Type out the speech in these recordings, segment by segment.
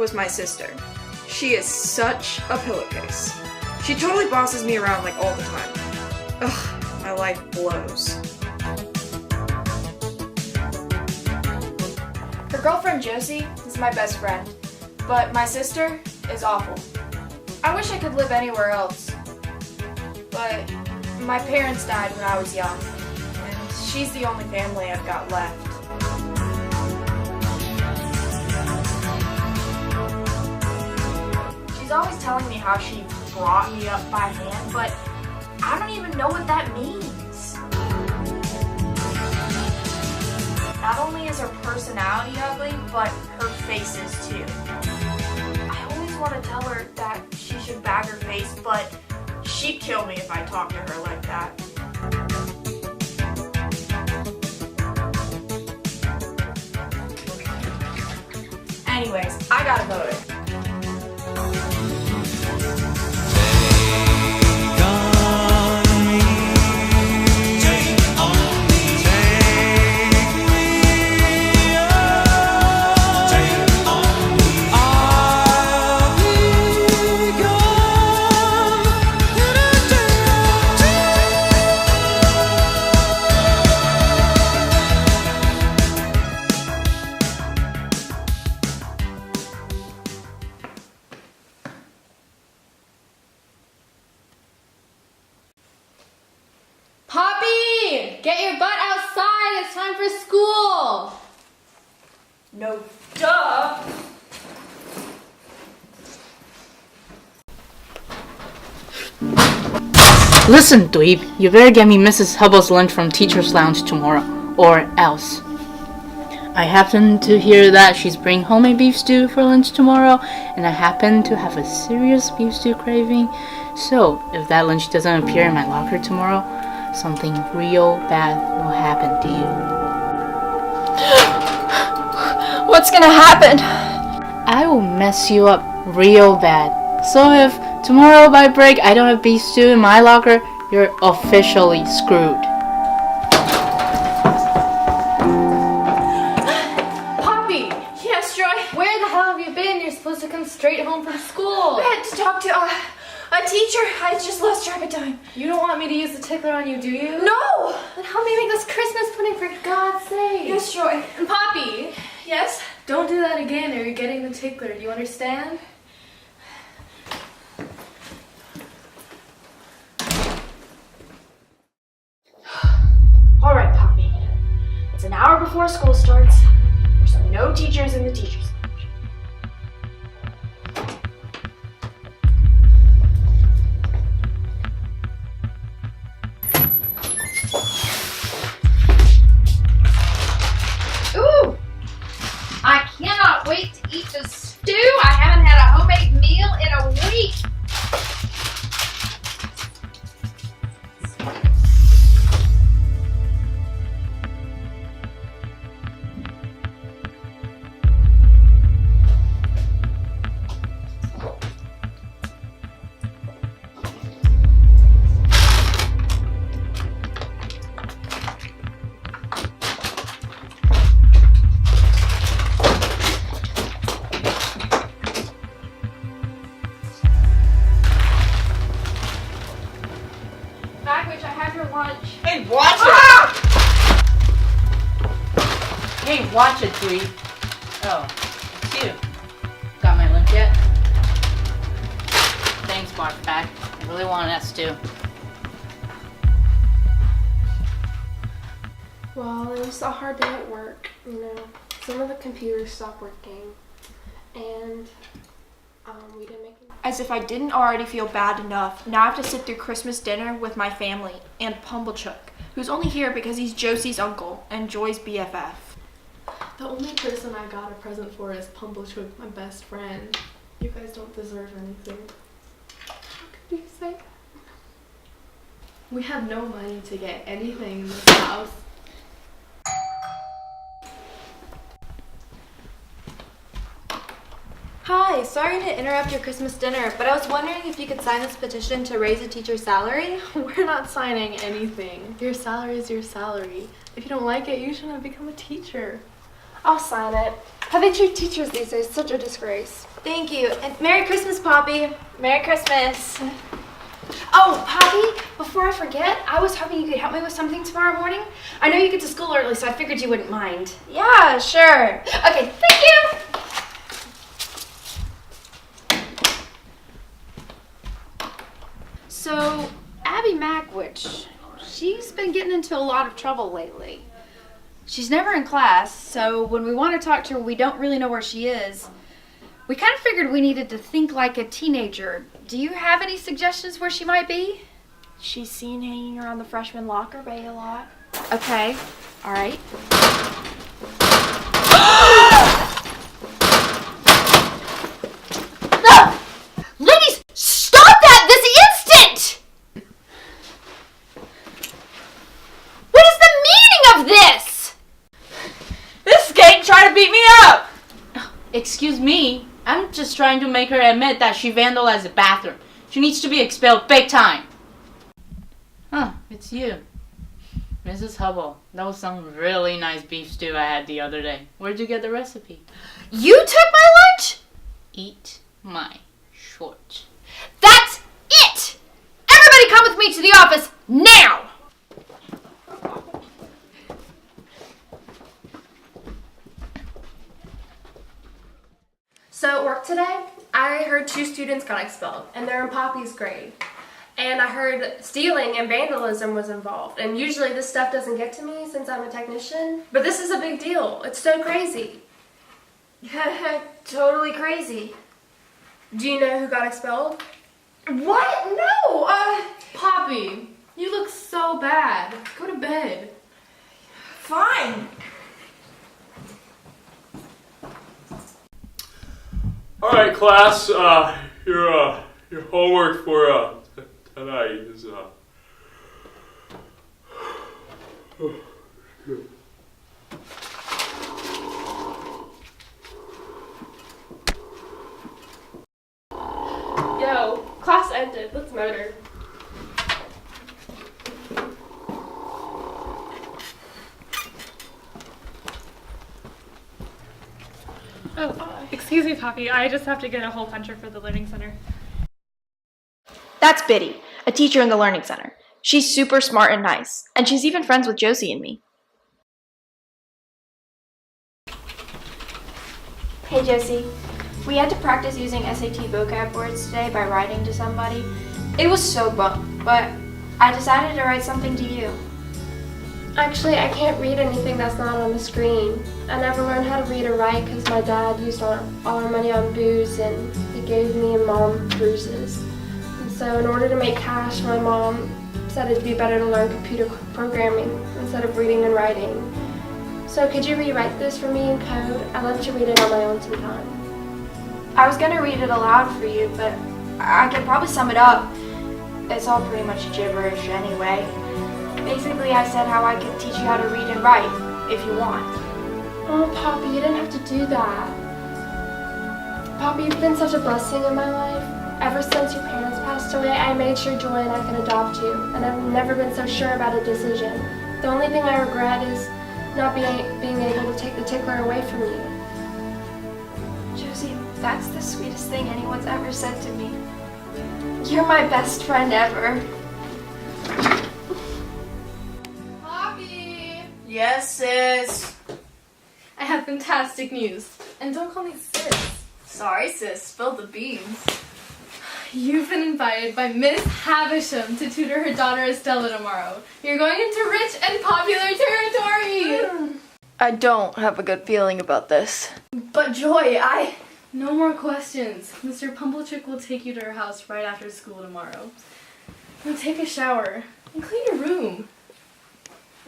was my sister. She is such a pillowcase. She totally bosses me around like all the time. Ugh, my life blows. Her girlfriend Josie is my best friend, but my sister is awful. I wish I could live anywhere else, but my parents died when I was young, and she's the only family I've got left. She's always telling me how she brought me up by hand, but I don't even know what that means. Not only is her personality ugly, but her face is too. I always want to tell her that she should bag her face, but she'd kill me if I talked to her like that. Anyways, I gotta vote. Poppy! Get your butt outside! It's time for school! No, duh! Listen, dweeb, you better get me Mrs. Hubble's lunch from Teacher's Lounge tomorrow, or else. I happen to hear that she's bringing homemade beef stew for lunch tomorrow, and I happen to have a serious beef stew craving. So, if that lunch doesn't appear in my locker tomorrow, something real bad will happen to you. What's gonna happen? I will mess you up real bad. So if tomorrow by break I don't have beef stew in my locker, you're officially screwed. Poppy! Yes, Joy? Where the hell have you been? You're supposed to come straight home from school. I had to talk to a teacher. I just lost track of time. You don't want me to use the tickler on you, do you? No! Then help me make this Christmas pudding for God's sake. Yes, Joy. And Poppy, Yes? don't do that again or you're getting the tickler. Do you understand? All right, Poppy. It's an hour before school starts. There's no teachers in the teachers' lounge. Ooh! I cannot wait to eat the stew. I haven't had a homemade meal in a week. Bagwitch, I have your lunch. Hey, watch it! Hey, watch it, dweeb. Oh, it's you. Got my lunch yet? Thanks, Markpack. I really wanted that stew. Well, it was a hard day at work, you know. Some of the computers stopped working, and we didn't make any. As if I didn't already feel bad enough, now I have to sit through Christmas dinner with my family and Pumblechook, who's only here because he's Josie's uncle and Joy's BFF. The only person I got a present for is Pumblechook, my best friend. You guys don't deserve anything. How could you say that? We have no money to get anything in this house. Hi, sorry to interrupt your Christmas dinner, but I was wondering if you could sign this petition to raise a teacher's salary. We're not signing anything. Your salary is your salary. If you don't like it, you shouldn't become a teacher. I'll sign it. How they treat teachers these days, such a disgrace. Thank you. And Merry Christmas, Poppy. Merry Christmas. Oh, Poppy, before I forget, I was hoping you could help me with something tomorrow morning. I know you get to school early, so I figured you wouldn't mind. Yeah, sure. Okay, thank you! So, Abby Magwitch, she's been getting into a lot of trouble lately. She's never in class, so when we want to talk to her, we don't really know where she is. We kind of figured we needed to think like a teenager. Do you have any suggestions where she might be? She's seen hanging around the freshman locker bay a lot. Okay, all right. Ladies, stop that this instant! What is the meaning of this? This skate tried to beat me up! Excuse me, I'm just trying to make her admit that she vandalized the bathroom. She needs to be expelled big time. Huh, it's you. Mrs. Hubble, that was some really nice beef stew I had the other day. Where'd you get the recipe? You took my lunch? Eat my shorts. That's it! Everybody come with me to the office now! So at work today, I heard 2 students got expelled, and they're in Poppy's grade. And I heard stealing and vandalism was involved. And usually this stuff doesn't get to me since I'm a technician. But this is a big deal. It's so crazy. Totally crazy. Do you know who got expelled? What? No, Poppy, you look so bad. Go to bed. fine. All right, class. Your homework for tonight is Yo, class ended. Let's motor. Oh, excuse me, Poppy. I just have to get a hole puncher for the Learning Center. That's Biddy, a teacher in the Learning Center. She's super smart and nice, and she's even friends with Josie and me. Hey Josie, we had to practice using SAT vocab words today by writing to somebody. It was so bummed, but I decided to write something to you. Actually, I can't read anything that's not on the screen. I never learned how to read or write because my dad used all our money on booze and he gave me and Mom bruises. And so in order to make cash, my mom said it'd be better to learn computer programming instead of reading and writing. So could you rewrite this for me in code? I'd love to read it on my own sometime. I was gonna read it aloud for you, but I could probably sum it up. It's all pretty much gibberish anyway. Basically, I said how I could teach you how to read and write, if you want. Oh, Poppy, you didn't have to do that. Poppy, you've been such a blessing in my life. Ever since your parents passed away, I made sure Joy and I could adopt you, and I've never been so sure about a decision. The only thing I regret is not being able to take the tickler away from you. Josie, that's the sweetest thing anyone's ever said to me. You're my best friend ever. Yes, sis. I have fantastic news. And don't call me sis. Sorry, sis. Spill the beans. You've been invited by Miss Havisham to tutor her daughter Estella tomorrow. You're going into rich and popular territory! I don't have a good feeling about this. But Joy, No more questions. Mr. Pumblechick will take you to her house right after school tomorrow. Now take a shower and clean your room.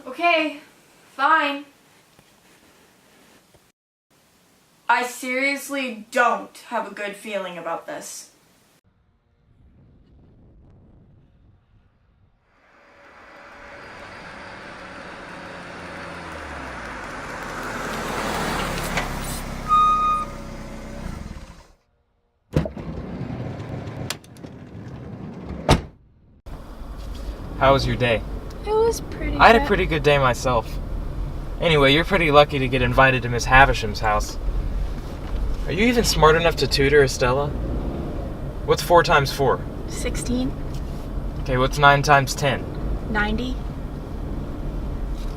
Okay, fine. I seriously don't have a good feeling about this. How was your day? It was pretty I had a pretty good day myself. Anyway, you're pretty lucky to get invited to Miss Havisham's house. Are you even smart enough to tutor Estella? What's 4 times 4? 16, Okay, what's 9 times 10? 90.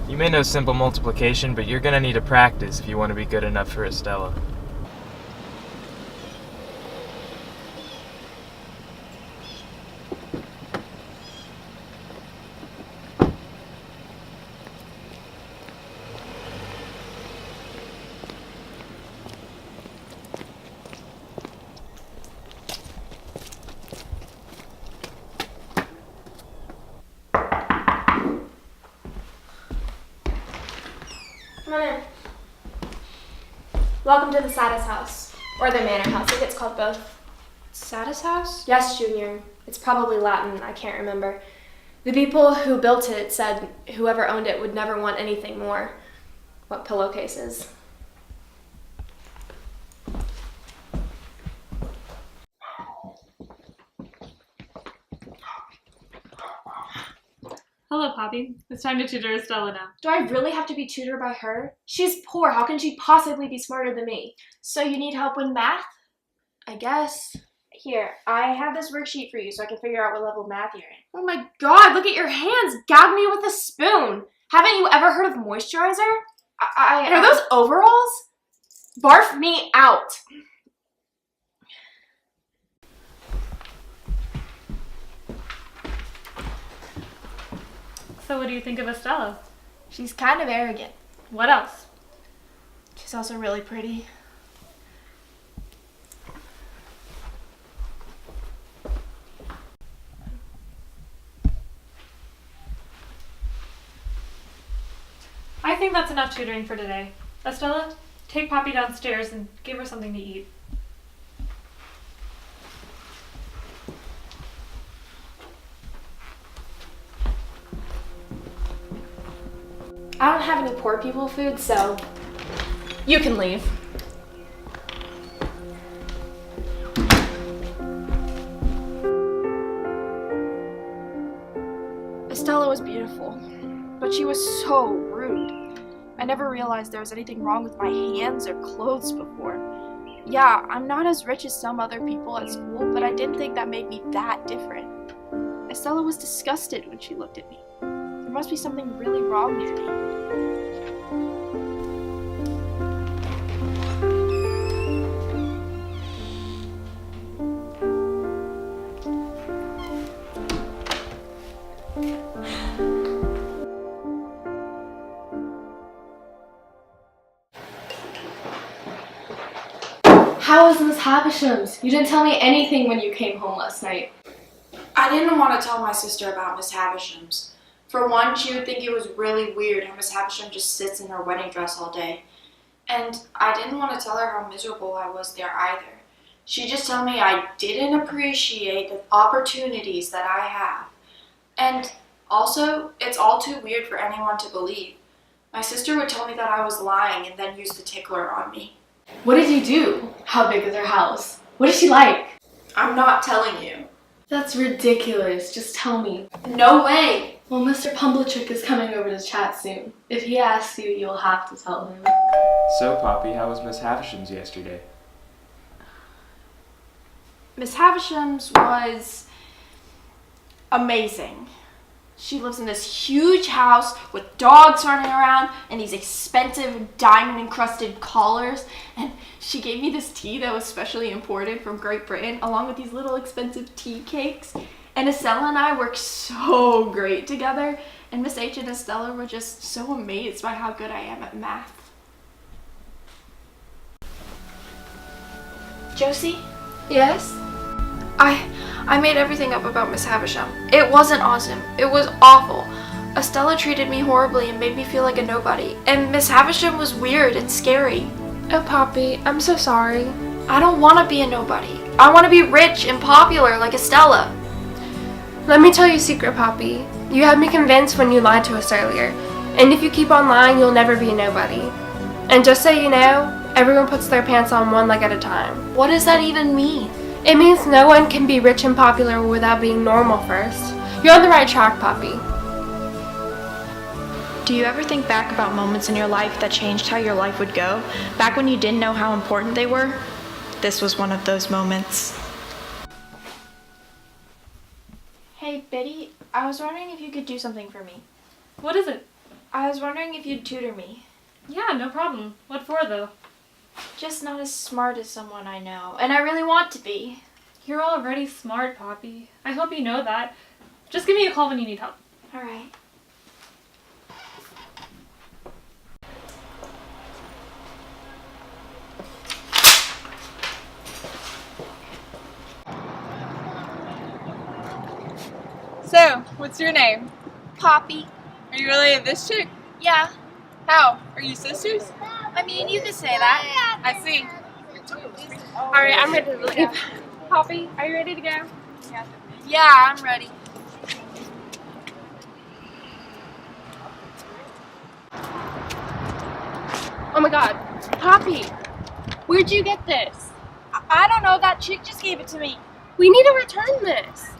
You may know simple multiplication, but you're gonna need to practice if you want to be good enough for Estella. Come on in. Welcome to the Saddis house. Or the manor house. I think it's called both. Saddis house? Yes, Junior. It's probably Latin. I can't remember. The people who built it said whoever owned it would never want anything more. What pillowcases. Hello, Poppy. It's time to tutor Estella now. Do I really have to be tutored by her? She's poor. How can she possibly be smarter than me? So you need help with math? I guess. Here, I have this worksheet for you so I can figure out what level of math you're in. Oh my god, look at your hands! Gag me with a spoon! Haven't you ever heard of moisturizer? And are those overalls? Barf me out! So what do you think of Estella? She's kind of arrogant. What else? She's also really pretty. I think that's enough tutoring for today. Estella, take Poppy downstairs and give her something to eat. I don't have any poor people food, so you can leave. Estella was beautiful, but she was so rude. I never realized there was anything wrong with my hands or clothes before. Yeah, I'm not as rich as some other people at school, but I didn't think that made me that different. Estella was disgusted when she looked at me. There must be something really wrong with me. How was Miss Havisham's? You didn't tell me anything when you came home last night. I didn't want to tell my sister about Miss Havisham's. For one, she would think it was really weird how Miss Havisham just sits in her wedding dress all day. And I didn't want to tell her how miserable I was there either. She'd just tell me I didn't appreciate the opportunities that I have. And also, it's all too weird for anyone to believe. My sister would tell me that I was lying and then use the tickler on me. What did you do? How big is her house? What is she like? I'm not telling you. That's ridiculous. Just tell me. No way! Well, Mr. Pumblichuk is coming over to chat soon. If he asks you, you'll have to tell him. So, Poppy, how was Miss Havisham's yesterday? Miss Havisham's was amazing. She lives in this huge house with dogs running around and these expensive diamond-encrusted collars. And she gave me this tea that was specially imported from Great Britain, along with these little expensive tea cakes. And Estella and I worked so great together. And Miss H and Estella were just so amazed by how good I am at math. Josie? Yes? I made everything up about Miss Havisham. It wasn't awesome. It was awful. Estella treated me horribly and made me feel like a nobody. And Miss Havisham was weird and scary. Oh, Poppy, I'm so sorry. I don't want to be a nobody. I want to be rich and popular like Estella. Let me tell you a secret, Poppy. You had me convinced when you lied to us earlier. And if you keep on lying, you'll never be a nobody. And just so you know, everyone puts their pants on one leg at a time. What does that even mean? It means no one can be rich and popular without being normal first. You're on the right track, Poppy. Do you ever think back about moments in your life that changed how your life would go? Back when you didn't know how important they were? this was one of those moments. Hey, Biddy, I was wondering if you could do something for me. What is it? I was wondering if you'd tutor me. Yeah, no problem. What for, though? Just not as smart as someone I know, and I really want to be. You're already smart, Poppy. I hope you know that. Just give me a call when you need help. All right. So, what's your name? Poppy. Are you related to this chick? Yeah. How? Are you sisters? I mean, you could say that. I see. Alright, I'm ready to leave. Poppy, are you ready to go? Yeah, I'm ready. Oh my god. Poppy, where'd you get this? I don't know, that chick just gave it to me. We need to return this.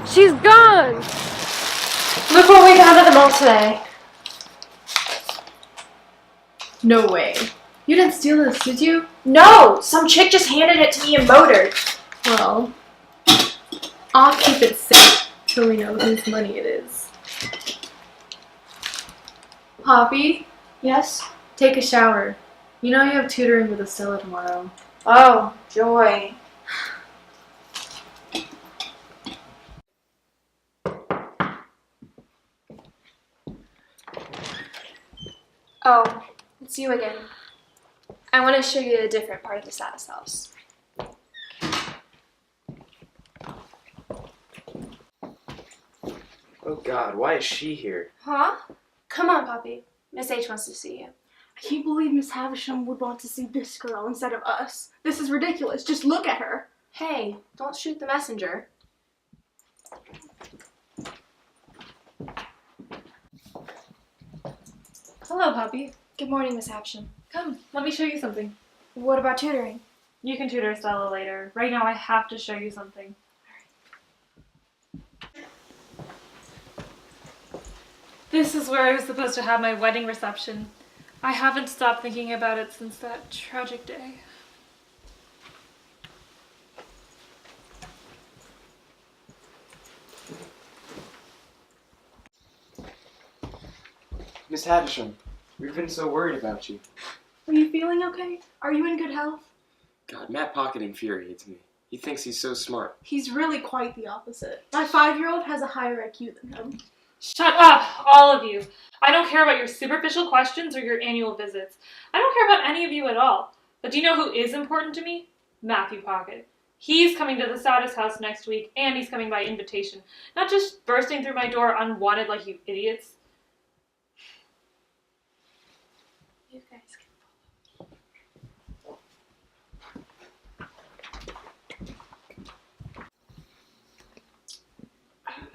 She's gone. Look what we got at the mall today. No way. You didn't steal this, did you? No, some chick just handed it to me and motored. Well, I'll keep it safe till we know whose money it is. Poppy, Yes? take a shower. You know you have tutoring with Estella tomorrow. Oh, joy. Oh, it's you again. I want to show you a different part of the Saddest house. Oh God, why is she here? Huh? Come on, Poppy. Miss H wants to see you. I can't believe Miss Havisham would want to see this girl instead of us. This is ridiculous. Just look at her. Hey, don't shoot the messenger. Hello, Poppy. Good morning, Miss Havisham. Come, let me show you something. What about tutoring? You can tutor Stella later. Right now, I have to show you something. This is where I was supposed to have my wedding reception. I haven't stopped thinking about it since that tragic day. Miss Havisham, we've been so worried about you. Are you feeling okay? Are you in good health? God, Matt Pocket infuriates me. He thinks he's so smart. He's really quite the opposite. My 5-year-old has a higher IQ than him. Shut up, all of you. I don't care about your superficial questions or your annual visits. I don't care about any of you at all. But do you know who is important to me? Matthew Pocket. He's coming to the Saddest house next week, and he's coming by invitation. Not just bursting through my door unwanted like you idiots. You guys can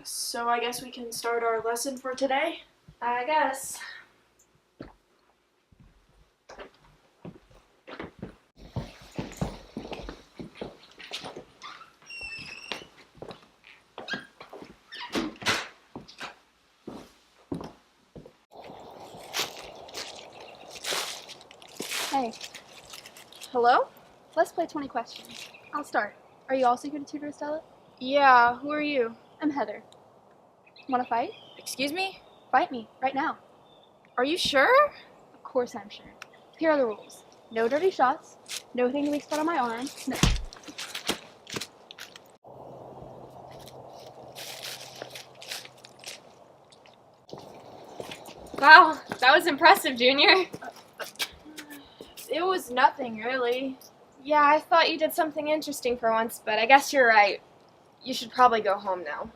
So I guess we can start our lesson for today? I guess. Hey. Hello? Let's play 20 questions. I'll start. Are you also here to tutor Estella? Yeah, who are you? I'm Heather. Wanna fight? Excuse me? Fight me, right now. Are you sure? Of course I'm sure. Here are the rules. No dirty shots, no hitting the weak spot on my arm, no. Wow, that was impressive, Junior. It was nothing, really. Yeah, I thought you did something interesting for once, but I guess you're right. You should probably go home now.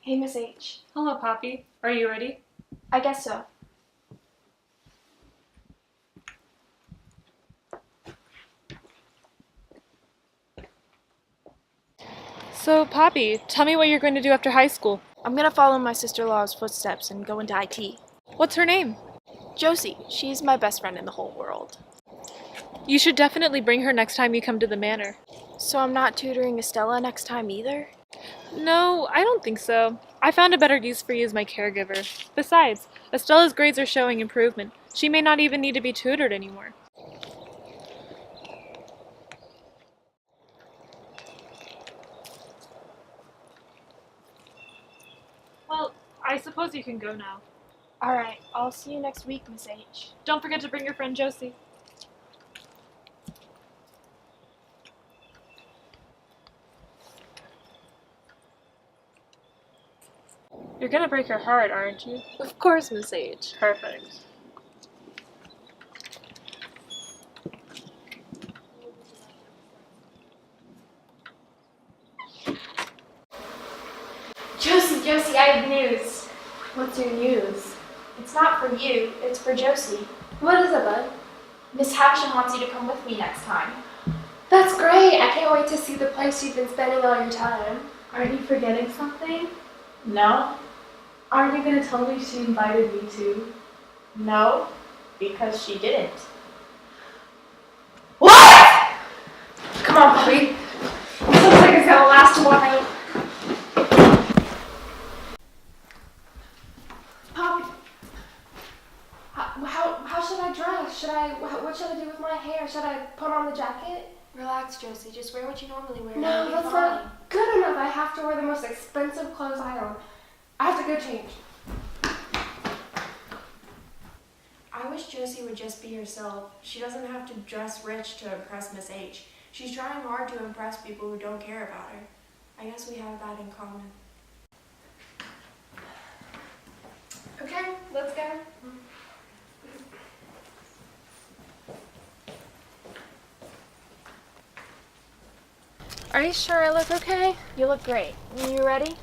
Hey, Miss H. Hello, Poppy. Are you ready? I guess so. So, Poppy, tell me what you're going to do after high school. I'm gonna follow my sister-in-law's footsteps and go into IT. What's her name? Josie, she's my best friend in the whole world. You should definitely bring her next time you come to the manor. So I'm not tutoring Estella next time either? No, I don't think so. I found a better use for you as my caregiver. Besides, Estella's grades are showing improvement. She may not even need to be tutored anymore. Well, I suppose you can go now. Alright, I'll see you next week, Miss H. Don't forget to bring your friend Josie. You're gonna break her heart, aren't you? Of course, Miss H. Perfect. Josie, I have news. What's your news? It's not for you, it's for Josie. What is it, bud? Miss Havisham wants you to come with me next time. That's great. I can't wait to see the place you've been spending all your time. Aren't you forgetting something? No? Aren't you going to tell me she invited me to? No, because she didn't. What? Come on, puppy. This looks like it's gonna last a while. Poppy, how should I dress? What should I do with my hair? Should I put on the jacket? Relax, Josie. Just wear what you normally wear. No, It'll be that's fine. not good enough. I have to wear the most expensive clothes I own. I have to go change. I wish Josie would just be herself. She doesn't have to dress rich to impress Miss H. She's trying hard to impress people who don't care about her. I guess we have that in common. Okay, let's go. Are you sure I look okay? You look great. You ready?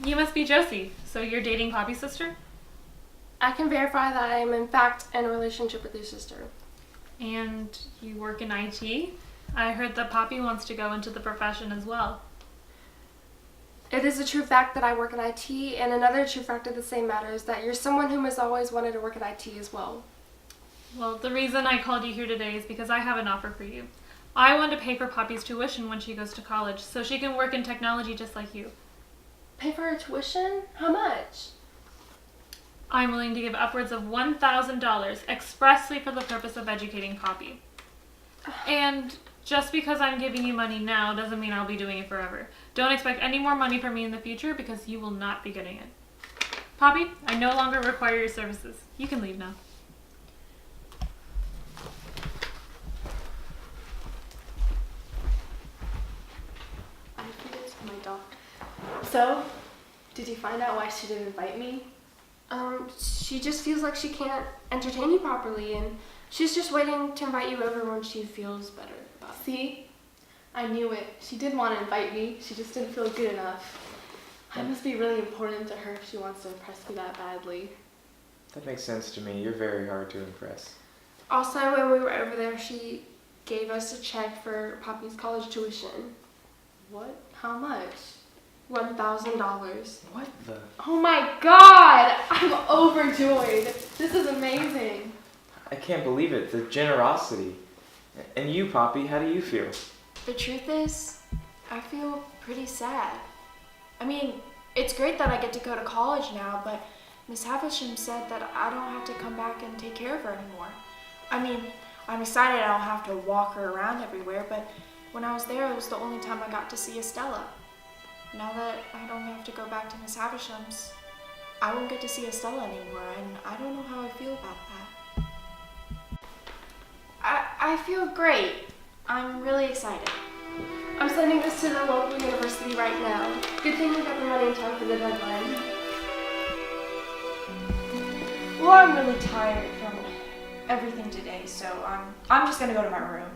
You must be Josie. So you're dating Poppy's sister? I can verify that I am in fact in a relationship with your sister. And you work in IT? I heard that Poppy wants to go into the profession as well. It is a true fact that I work in IT, and another true fact of the same matter is that you're someone who has always wanted to work in IT as well. Well, the reason I called you here today is because I have an offer for you. I want to pay for Poppy's tuition when she goes to college, so she can work in technology just like you. Pay for her tuition? How much? I'm willing to give upwards of $1,000 expressly for the purpose of educating Poppy. And just because I'm giving you money now doesn't mean I'll be doing it forever. Don't expect any more money from me in the future because you will not be getting it. Poppy, I no longer require your services. You can leave now. I think it's my dog. So, did you find out why she didn't invite me? She just feels like she can't entertain you properly, and she's just waiting to invite you over when she feels better about it. See? I knew it. She did want to invite me. She just didn't feel good enough. I must be really important to her if she wants to impress me that badly. That makes sense to me. You're very hard to impress. Also, when we were over there, she gave us a check for Poppy's college tuition. What? How much? $1,000. What the? Oh my god! I'm overjoyed. This is amazing. I can't believe it. The generosity. And you, Poppy, how do you feel? The truth is, I feel pretty sad. I mean, it's great that I get to go to college now, but Miss Havisham said that I don't have to come back and take care of her anymore. I mean, I'm excited I don't have to walk her around everywhere, but when I was there, it was the only time I got to see Estella. Now that I don't have to go back to Miss Havisham's, I won't get to see Estella anymore, and I don't know how I feel about that. I feel great. I'm really excited. I'm sending this to the local university right now. Good thing we got the money in time for the deadline. Well, I'm really tired from everything today, so I'm just gonna go to my room.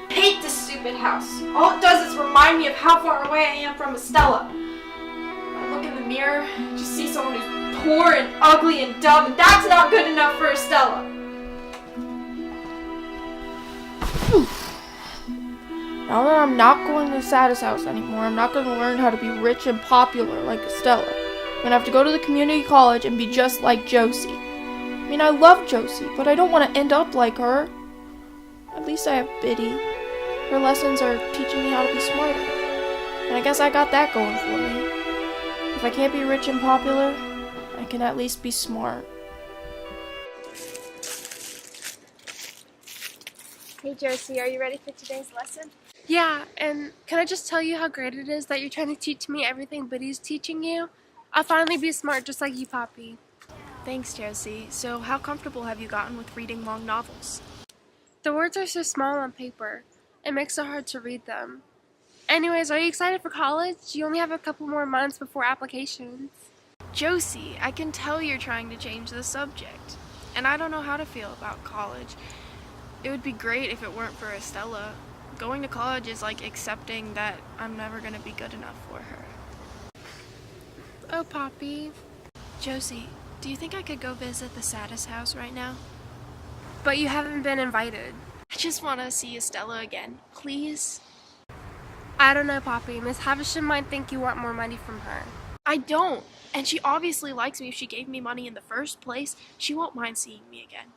I hate this stupid house. All it does is remind me of how far away I am from Estella. When I look in the mirror, I just see someone who's poor and ugly and dumb, and that's not good enough for Estella. Now that I'm not going to Satis house anymore, I'm not going to learn how to be rich and popular like Estella. I'm going to have to go to the community college and be just like Josie. I mean, I love Josie, but I don't want to end up like her. At least I have Biddy. Her lessons are teaching me how to be smarter. And I guess I got that going for me. If I can't be rich and popular, I can at least be smart. Hey Josie, are you ready for today's lesson? Yeah, and can I just tell you how great it is that you're trying to teach me everything Biddy's teaching you? I'll finally be smart just like you, Poppy. Thanks, Josie. So how comfortable have you gotten with reading long novels? The words are so small on paper. It makes it hard to read them. Anyways, are you excited for college? You only have a couple more months before applications. Josie, I can tell you're trying to change the subject. And I don't know how to feel about college. It would be great if it weren't for Estella. Going to college is like accepting that I'm never going to be good enough for her. Oh, Poppy. Josie, do you think I could go visit the Satis house right now? But you haven't been invited. I just want to see Estella again. Please? I don't know, Poppy. Miss Havisham might think you want more money from her. I don't. And she obviously likes me. If she gave me money in the first place, she won't mind seeing me again.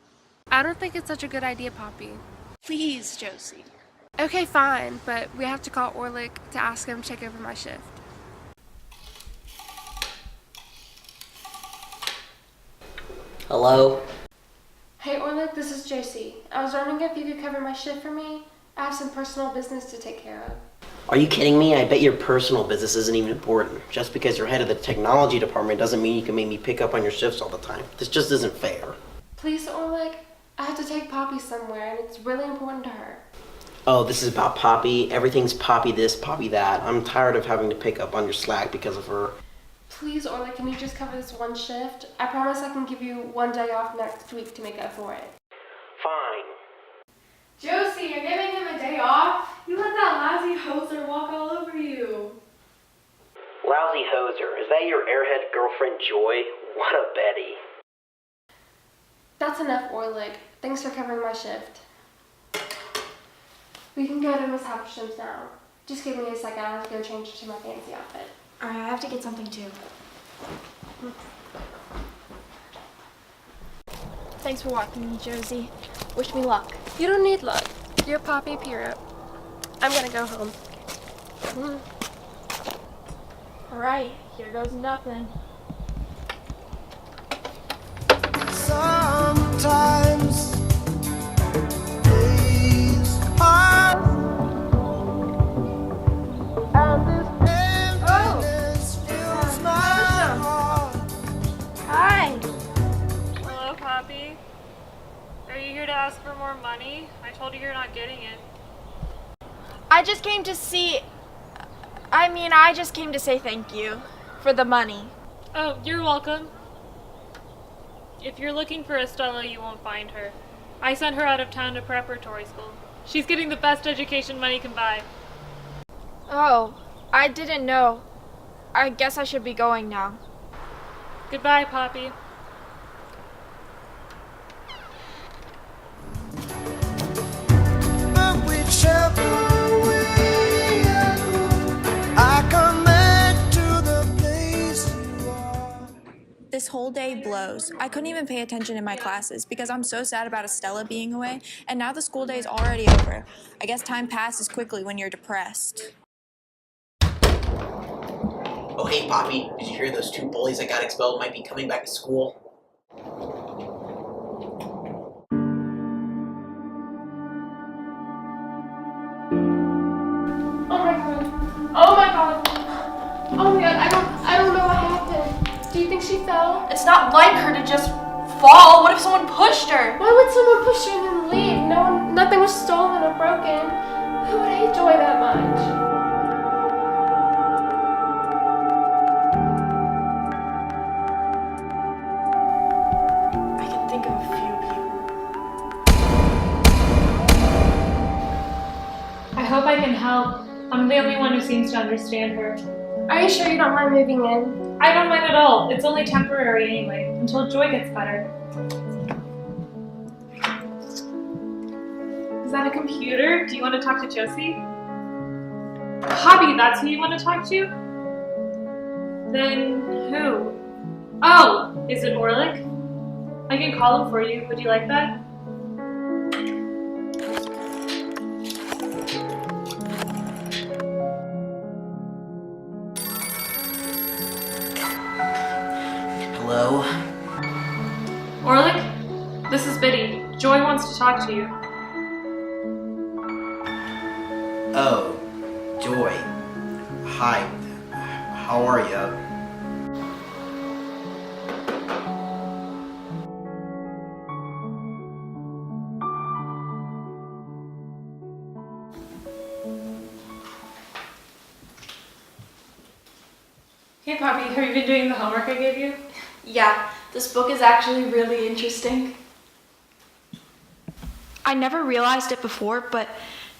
I don't think it's such a good idea, Poppy. Please, Josie. Okay, fine, but we have to call Orlick to ask him to check over my shift. Hello? Hey Orlick, this is Josie. I was wondering if you could cover my shift for me. I have some personal business to take care of. Are you kidding me? I bet your personal business isn't even important. Just because you're head of the technology department doesn't mean you can make me pick up on your shifts all the time. This just isn't fair. Please, Orlick, I have to take Poppy somewhere and it's really important to her. Oh, this is about Poppy. Everything's Poppy this, Poppy that. I'm tired of having to pick up on your slack because of her. Please, Orlick, can you just cover this one shift? I promise I can give you one day off next week to make up for it. Fine. Josie, you're giving him a day off? You let that lousy hoser walk all over you. Lousy hoser. Is that your airhead girlfriend Joy? What a Betty. That's enough, Orlick. Thanks for covering my shift. We can go to Miss Havisham's now. Just give me a second. I have to go change into my fancy outfit. Alright, I have to get something too. Thanks for walking me, Josie. Wish me luck. You don't need luck. You're Poppy Pira. I'm gonna go home. Alright, here goes nothing. Sometimes days are and this emptiness fills my heart. Hi. Hello, Poppy. Are you here to ask for more money? I told you you're not getting it. I just came to say thank you for the money. Oh, you're welcome. If you're looking for Estella, you won't find her. I sent her out of town to preparatory school. She's getting the best education money can buy. Oh, I didn't know. I guess I should be going now. Goodbye, Poppy. But whichever way I go, I come back to the place you are. This whole day blows. I couldn't even pay attention in my classes because I'm so sad about Estella being away, and now the school day is already over. I guess time passes quickly when you're depressed. Oh, hey, Poppy. Did you hear those two bullies that got expelled might be coming back to school? Oh my god. Oh my god, I don't know what happened. Do you think she fell? It's not like her to just fall. What if someone pushed her? Why would someone push her and then leave? Nothing was stolen or broken. Who would hate Joy that much? I can think of a few people. I can help. I'm the only one who seems to understand her. Are you sure you don't mind moving in? I don't mind at all. It's only temporary anyway, until Joy gets better. Is that a computer? Do you want to talk to Josie? Poppy, that's who you want to talk to? Then who? Oh, is it Orlick? I can call him for you. Would you like that? Hello? Orlick? This is Biddy. Joy wants to talk to you. Oh, Joy. Hi. How are you? Hey Poppy, have you been doing the homework I gave you? Yeah, this book is actually really interesting. I never realized it before, but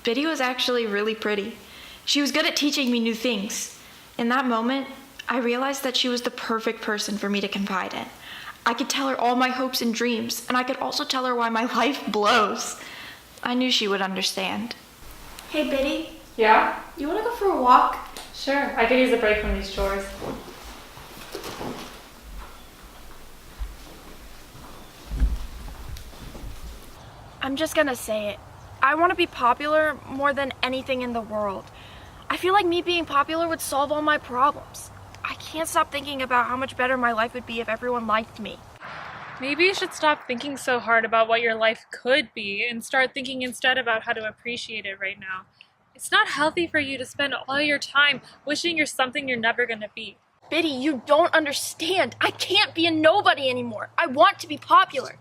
Biddy was actually really pretty. She was good at teaching me new things. In that moment, I realized that she was the perfect person for me to confide in. I could tell her all my hopes and dreams, and I could also tell her why my life blows. I knew she would understand. Hey, Biddy. Yeah? You want to go for a walk? Sure, I could use a break from these chores. I'm just gonna say it. I want to be popular more than anything in the world. I feel like me being popular would solve all my problems. I can't stop thinking about how much better my life would be if everyone liked me. Maybe you should stop thinking so hard about what your life could be and start thinking instead about how to appreciate it right now. It's not healthy for you to spend all your time wishing you're something you're never gonna be. Biddy, you don't understand. I can't be a nobody anymore. I want to be popular.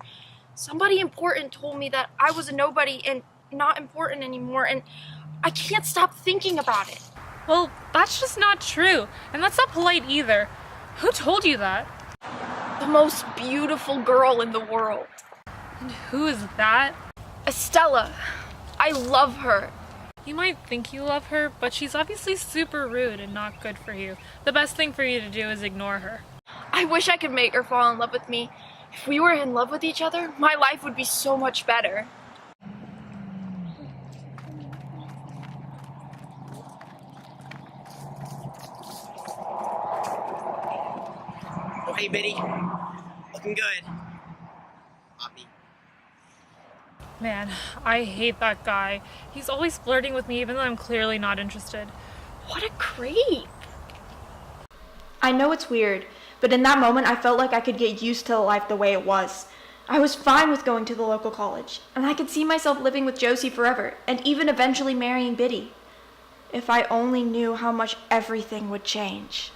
Somebody important told me that I was a nobody and not important anymore, and I can't stop thinking about it. Well, that's just not true, and that's not polite either. Who told you that? The most beautiful girl in the world. And who is that? Estella. I love her. You might think you love her, but she's obviously super rude and not good for you. The best thing for you to do is ignore her. I wish I could make her fall in love with me. If we were in love with each other, my life would be so much better. Oh, hey, Biddy. Looking good. Poppy. Man, I hate that guy. He's always flirting with me even though I'm clearly not interested. What a creep. I know it's weird, but in that moment I felt like I could get used to life the way it was. I was fine with going to the local college, and I could see myself living with Josie forever, and even eventually marrying Biddy. If I only knew how much everything would change.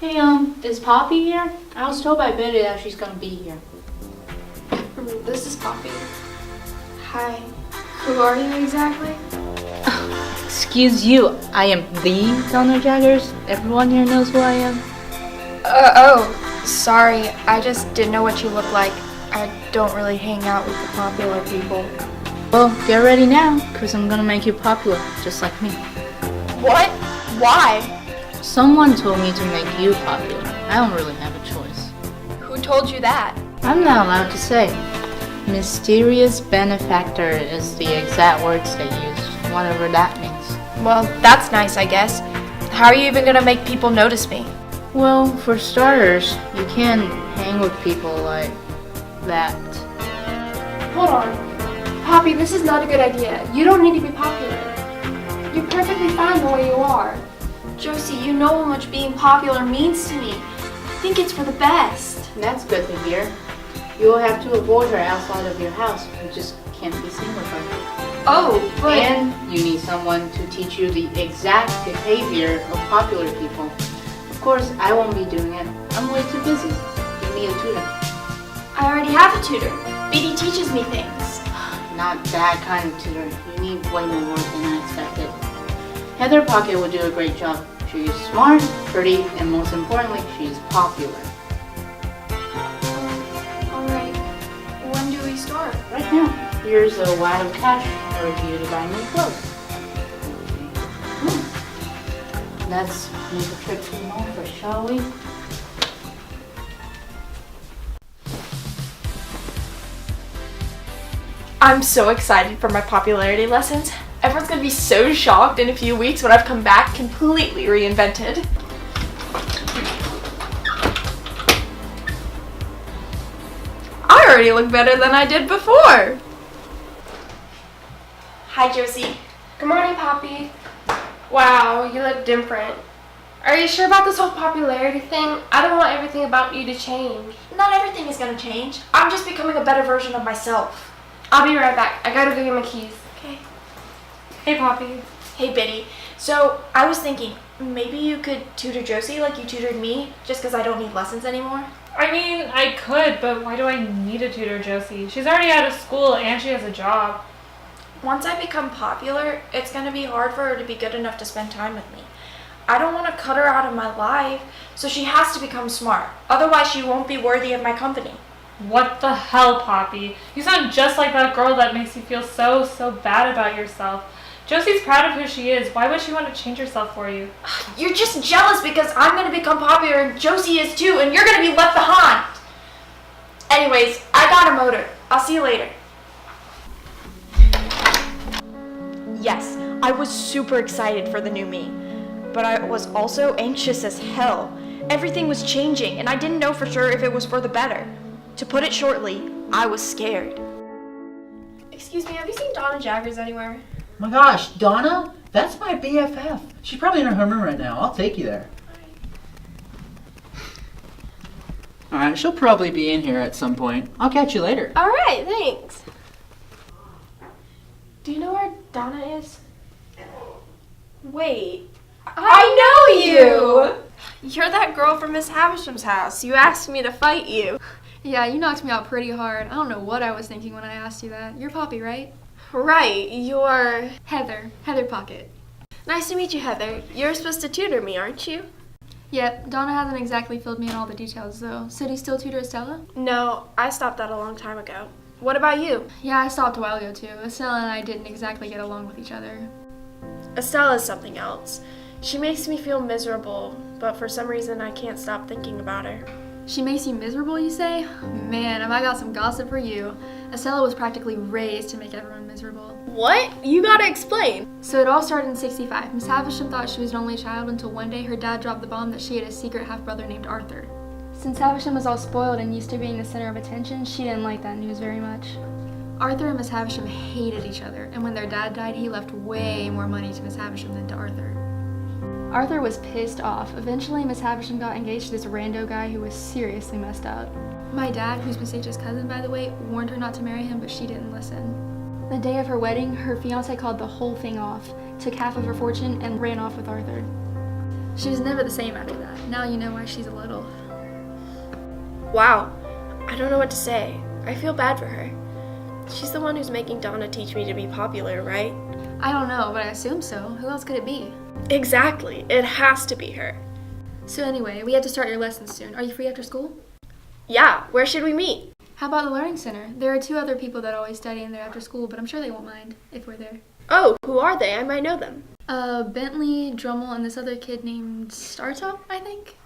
Hey, is Poppy here? I was told by Biddy that she's gonna be here. This is Poppy. Hi. Who are you exactly? Excuse you, I am the Donald Jaggers. Everyone here knows who I am. Oh, sorry. I just didn't know what you looked like. I don't really hang out with the popular people. Well, get ready now, because I'm gonna make you popular, just like me. What? Why? Someone told me to make you popular. I don't really have a choice. Who told you that? I'm not allowed to say. Mysterious benefactor is the exact words they used, whatever that means. Well, that's nice, I guess. How are you even gonna make people notice me? Well, for starters, you can't hang with people like that. Hold on. Poppy, this is not a good idea. You don't need to be popular. You're perfectly fine the way you are. Josie, you know how much being popular means to me. I think it's for the best. That's good to hear. You will have to avoid her outside of your house. You just can't be seen with her. Oh, but... And you need someone to teach you the exact behavior of popular people. Of course, I won't be doing it. I'm way too busy. You need a tutor. I already have a tutor. Biddy teaches me things. Not that kind of tutor. You need way more than I expected. Heather Pocket will do a great job. She's smart, pretty, and most importantly, she's popular. Alright. When do we start? Right now. Here's a wad of cash for you to buy new clothes. Let's make a trip to the mall first, shall we? I'm so excited for my popularity lessons. Everyone's gonna be so shocked in a few weeks when I've come back completely reinvented. I already look better than I did before. Hi, Josie. Good morning, Poppy. Wow, you look different. Are you sure about this whole popularity thing? I don't want everything about you to change. Not everything is gonna change. I'm just becoming a better version of myself. I'll be right back. I gotta go get my keys. Okay. Hey, Poppy. Hey, Biddy. So, I was thinking, maybe you could tutor Josie like you tutored me, just because I don't need lessons anymore? I mean, I could, but why do I need to tutor Josie? She's already out of school and she has a job. Once I become popular, it's gonna be hard for her to be good enough to spend time with me. I don't want to cut her out of my life, so she has to become smart. Otherwise, she won't be worthy of my company. What the hell, Poppy? You sound just like that girl that makes you feel so bad about yourself. Josie's proud of who she is. Why would she want to change herself for you? You're just jealous because I'm going to become popular and Josie is too, and you're going to be left behind. Anyways, I got a motor. I'll see you later. Yes, I was super excited for the new me, but I was also anxious as hell. Everything was changing, and I didn't know for sure if it was for the better. To put it shortly, I was scared. Excuse me, have you seen Donna Jaggers anywhere? My gosh, Donna? That's my BFF. She's probably in her room right now. I'll take you there. Alright, she'll probably be in here at some point. I'll catch you later. Alright, thanks. Do you know where Donna is? Wait, I know you! You're that girl from Miss Havisham's house. You asked me to fight you. Yeah, you knocked me out pretty hard. I don't know what I was thinking when I asked you that. You're Poppy, right? Right, you're... Heather Pocket. Nice to meet you, Heather. You're supposed to tutor me, aren't you? Yep, Donna hasn't exactly filled me in all the details, though. So do you still tutor Estella? No, I stopped that a long time ago. What about you? Yeah, I stopped a while ago, too. Estella and I didn't exactly get along with each other. Estella's something else. She makes me feel miserable, but for some reason I can't stop thinking about her. She makes you miserable, you say? Man, have I got some gossip for you. Estella was practically raised to make everyone miserable. What? You gotta explain. So it all started in '65. Miss Havisham thought she was an only child until one day her dad dropped the bomb that she had a secret half-brother named Arthur. Since Havisham was all spoiled and used to being the center of attention, she didn't like that news very much. Arthur and Miss Havisham hated each other, and when their dad died, he left way more money to Miss Havisham than to Arthur. Arthur was pissed off. Eventually, Miss Havisham got engaged to this rando guy who was seriously messed up. My dad, who's Miss H's cousin by the way, warned her not to marry him, but she didn't listen. The day of her wedding, her fiancé called the whole thing off, took half of her fortune, and ran off with Arthur. She was never the same after that. Now you know why she's a little. Wow, I don't know what to say. I feel bad for her. She's the one who's making Donna teach me to be popular, right? I don't know, but I assume so. Who else could it be? Exactly. It has to be her. So anyway, we have to start your lessons soon. Are you free after school? Yeah, where should we meet? How about the Learning Center? There are 2 other people that always study in there after school, but I'm sure they won't mind if we're there. Oh, who are they? I might know them. Bentley, Drummel, and this other kid named Startup, I think.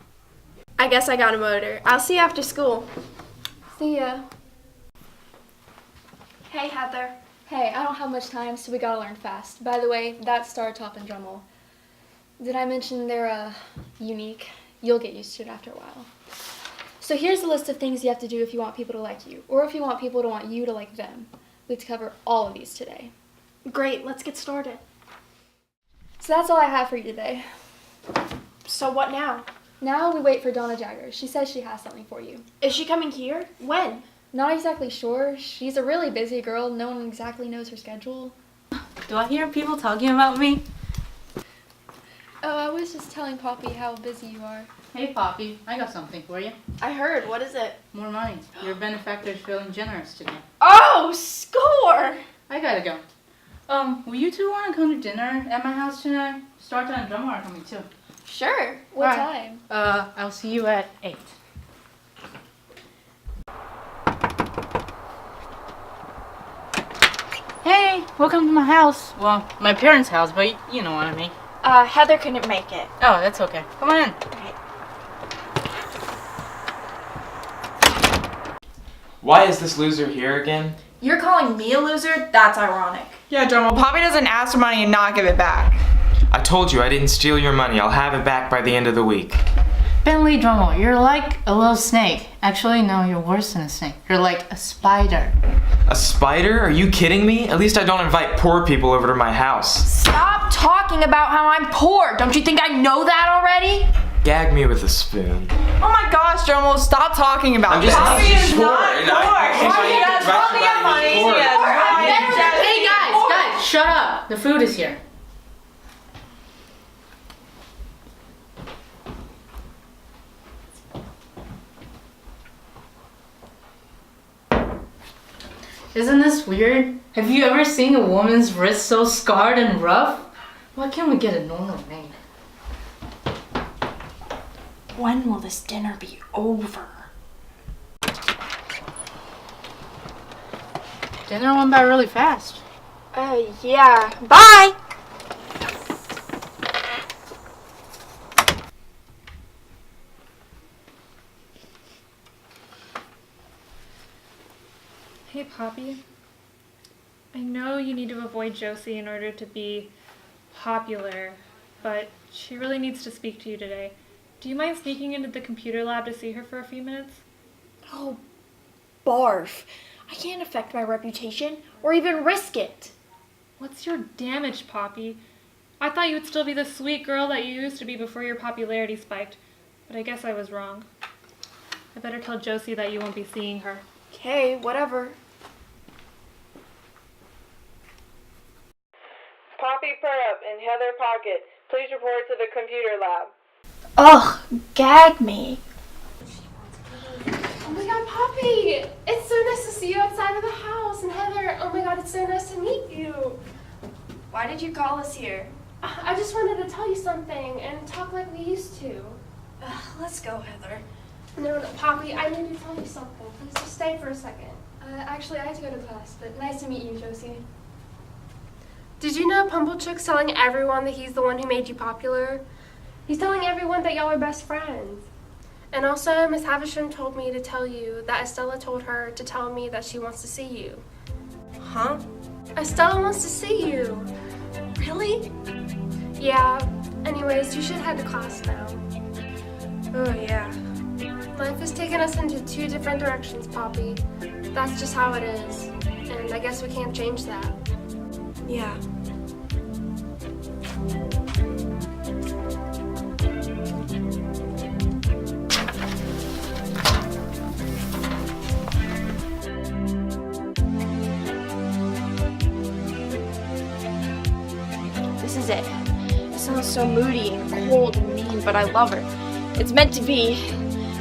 I guess I got a motor. I'll see you after school. See ya. Hey, Heather. Hey, I don't have much time, so we gotta learn fast. By the way, that's Startup and Drummel. Did I mention they're, unique? You'll get used to it after a while. So here's a list of things you have to do if you want people to like you, or if you want people to want you to like them. We have to cover all of these today. Great, let's get started. So that's all I have for you today. So what now? Now we wait for Donna Jaggers. She says she has something for you. Is she coming here? When? Not exactly sure. She's a really busy girl. No one exactly knows her schedule. Do I hear people talking about me? Oh, I was just telling Poppy how busy you are. Hey, Poppy, I got something for you. I heard. What is it? More money. Your benefactor's feeling generous today. Oh, score! I gotta go. Will you 2 want to come to dinner at my house tonight? Startup and Drummel are coming too. Sure. What time? I'll see you at 8. Hey, welcome to my house. Well, my parents' house, but you know what I mean. Heather couldn't make it. Oh, that's okay. Come on in. Why is this loser here again? You're calling me a loser? That's ironic. Yeah, John, well, Poppy doesn't ask for money and not give it back. I told you I didn't steal your money. I'll have it back by the end of the week. Bentley Drummond, you're like a little snake. Actually, no, you're worse than a snake. You're like a spider. A spider? Are you kidding me? At least I don't invite poor people over to my house. Stop talking about how I'm poor. Don't you think I know that already? Gag me with a spoon. Oh my gosh, John, well, stop talking about this. Poppy is not poor. Hey guys, shut up. The food is here. Isn't this weird? Have you ever seen a woman's wrist so scarred and rough? Why can't we get a normal name? When will this dinner be over? Dinner went by really fast. Yeah. Bye! Hey, Poppy. I know you need to avoid Josie in order to be popular, but she really needs to speak to you today. Do you mind sneaking into the computer lab to see her for a few minutes? Oh, barf. I can't affect my reputation or even risk it. What's your damage, Poppy? I thought you would still be the sweet girl that you used to be before your popularity spiked, but I guess I was wrong. I better tell Josie that you won't be seeing her. Okay, whatever. Poppy Perup and Heather Pocket, please report to the computer lab. Ugh, gag me. Oh my god, Poppy! It's so nice to see you outside of the house. And Heather, oh my god, it's so nice to meet you. Why did you call us here? I just wanted to tell you something and talk like we used to. Let's go, Heather. No, Poppy, I need to tell you something. Please just stay for a second. Actually, I have to go to class, but nice to meet you, Josie. Did you know Pumblechook's telling everyone that he's the one who made you popular? He's telling everyone that y'all are best friends. And also, Miss Havisham told me to tell you that Estella told her to tell me that she wants to see you. Huh? Estella wants to see you. Really? Yeah. Anyways, you should head to class now. Oh, yeah. Life has taken us into two different directions, Poppy. That's just how it is. And I guess we can't change that. Yeah. This is it. It sounds so moody and cold and mean, but I love her. It's meant to be.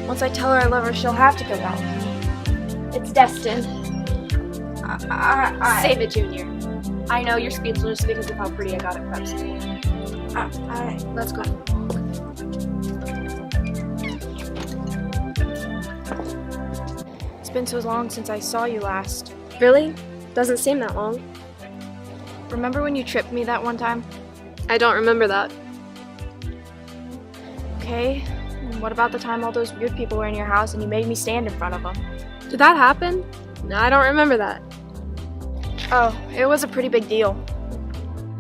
Once I tell her I love her, she'll have to go out with me. It's destined. Save it, Junior. I know you're speechless because of how pretty I got at prep school. Let's go. It's been so long since I saw you last. Really? Doesn't seem that long. Remember when you tripped me that one time? I don't remember that. Okay. And what about the time all those weird people were in your house and you made me stand in front of them? Did that happen? No, I don't remember that. Oh, it was a pretty big deal.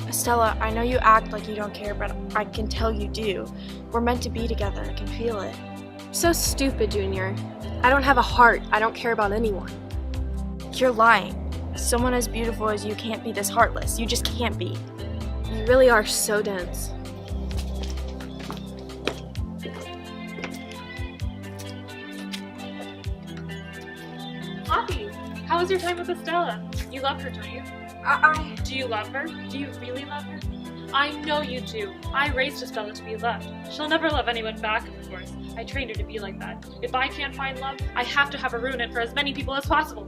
Estella, I know you act like you don't care, but I can tell you do. We're meant to be together. I can feel it. So stupid, Junior. I don't have a heart. I don't care about anyone. You're lying. Someone as beautiful as you can't be this heartless. You just can't be. You really are so dense. Poppy, how was your time with Estella? You love her, don't you? Do you love her? Do you really love her? I know you do. I raised Estella to be loved. She'll never love anyone back, of course. I trained her to be like that. If I can't find love, I have to have her ruin it for as many people as possible.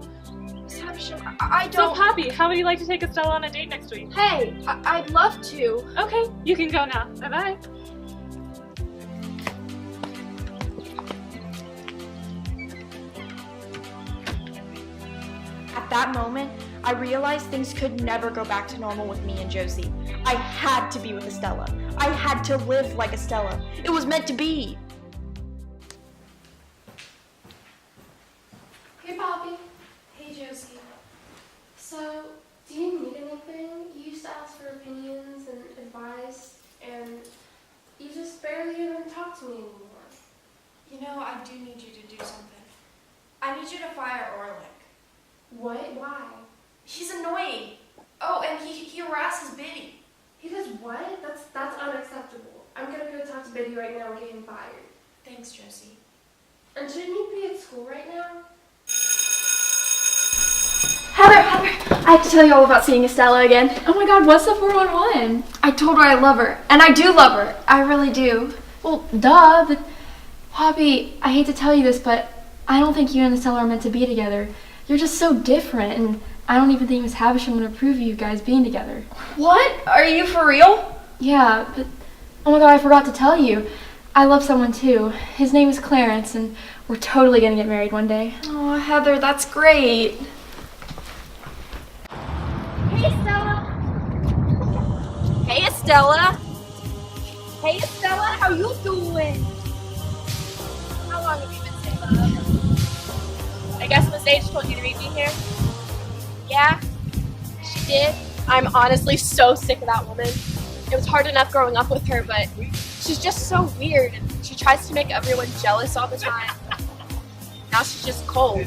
Miss Havisham, I don't... So, Poppy, how would you like to take Estella on a date next week? Hey, I'd love to. Okay, you can go now. Bye-bye. At that moment, I realized things could never go back to normal with me and Josie. I had to be with Estella. I had to live like Estella. It was meant to be. Hey, Poppy. Hey, Josie. So, do you need anything? You used to ask for opinions and advice, and you just barely even talk to me anymore. You know, I do need you to do something. I need you to fire Orlick. What? Why? He's annoying. Oh, and he harasses Biddy. He does what? That's unacceptable. I'm gonna go talk to Biddy right now and get him fired. Thanks, Josie. And shouldn't he be at school right now? Heather, I have to tell you all about seeing Estella again. Oh my god, what's the 411? I told her I love her, and I do love her. I really do. Well, duh, but Poppy, I hate to tell you this, but I don't think you and Estella are meant to be together. You're just so different, and I don't even think Miss Havisham would approve of you guys being together. What? Are you for real? Yeah, but oh my god, I forgot to tell you. I love someone too. His name is Clarence, and we're totally gonna get married one day. Oh, Heather, that's great. Hey, Estella. Hey, Estella. Hey, Estella, how you doing? How long have you been single? I guess Miss H told you to meet me here. Yeah, she did. I'm honestly so sick of that woman. It was hard enough growing up with her, but she's just so weird, and she tries to make everyone jealous all the time. Now she's just cold.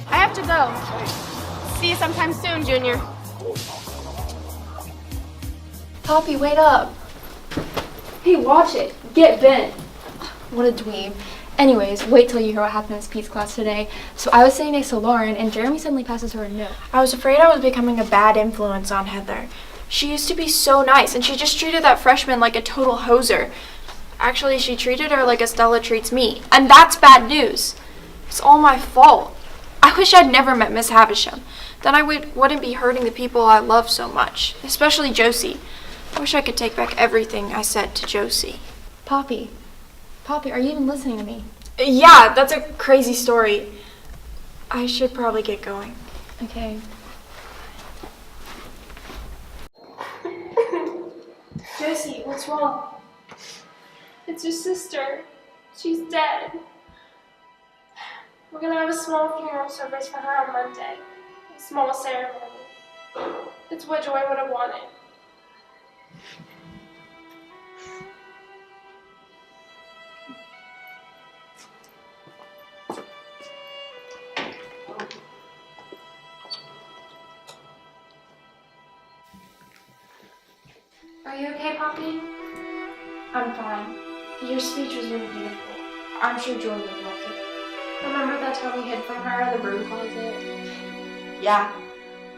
I have to go. See you sometime soon, Junior. Poppy, wait up. Hey, watch it. Get bent. What a dweeb. Anyways, wait till you hear what happened in this Pete's class today. So I was sitting next to Lauren, and Jeremy suddenly passes her a note. I was afraid I was becoming a bad influence on Heather. She used to be so nice, and she just treated that freshman like a total hoser. Actually, she treated her like Estella treats me, and that's bad news. It's all my fault. I wish I'd never met Miss Havisham. Then I wouldn't be hurting the people I love so much, especially Josie. I wish I could take back everything I said to Josie. Poppy, are you even listening to me? Yeah, that's a crazy story. I should probably get going. Okay. Josie, what's wrong? It's your sister. She's dead. We're gonna have a small funeral service for her on Monday. A small ceremony. It's what Joy would have wanted. Are you okay, Poppy? I'm fine. Your speech was really beautiful. I'm sure Joy would have loved it. Remember that time we hid from her in the broom closet? Yeah.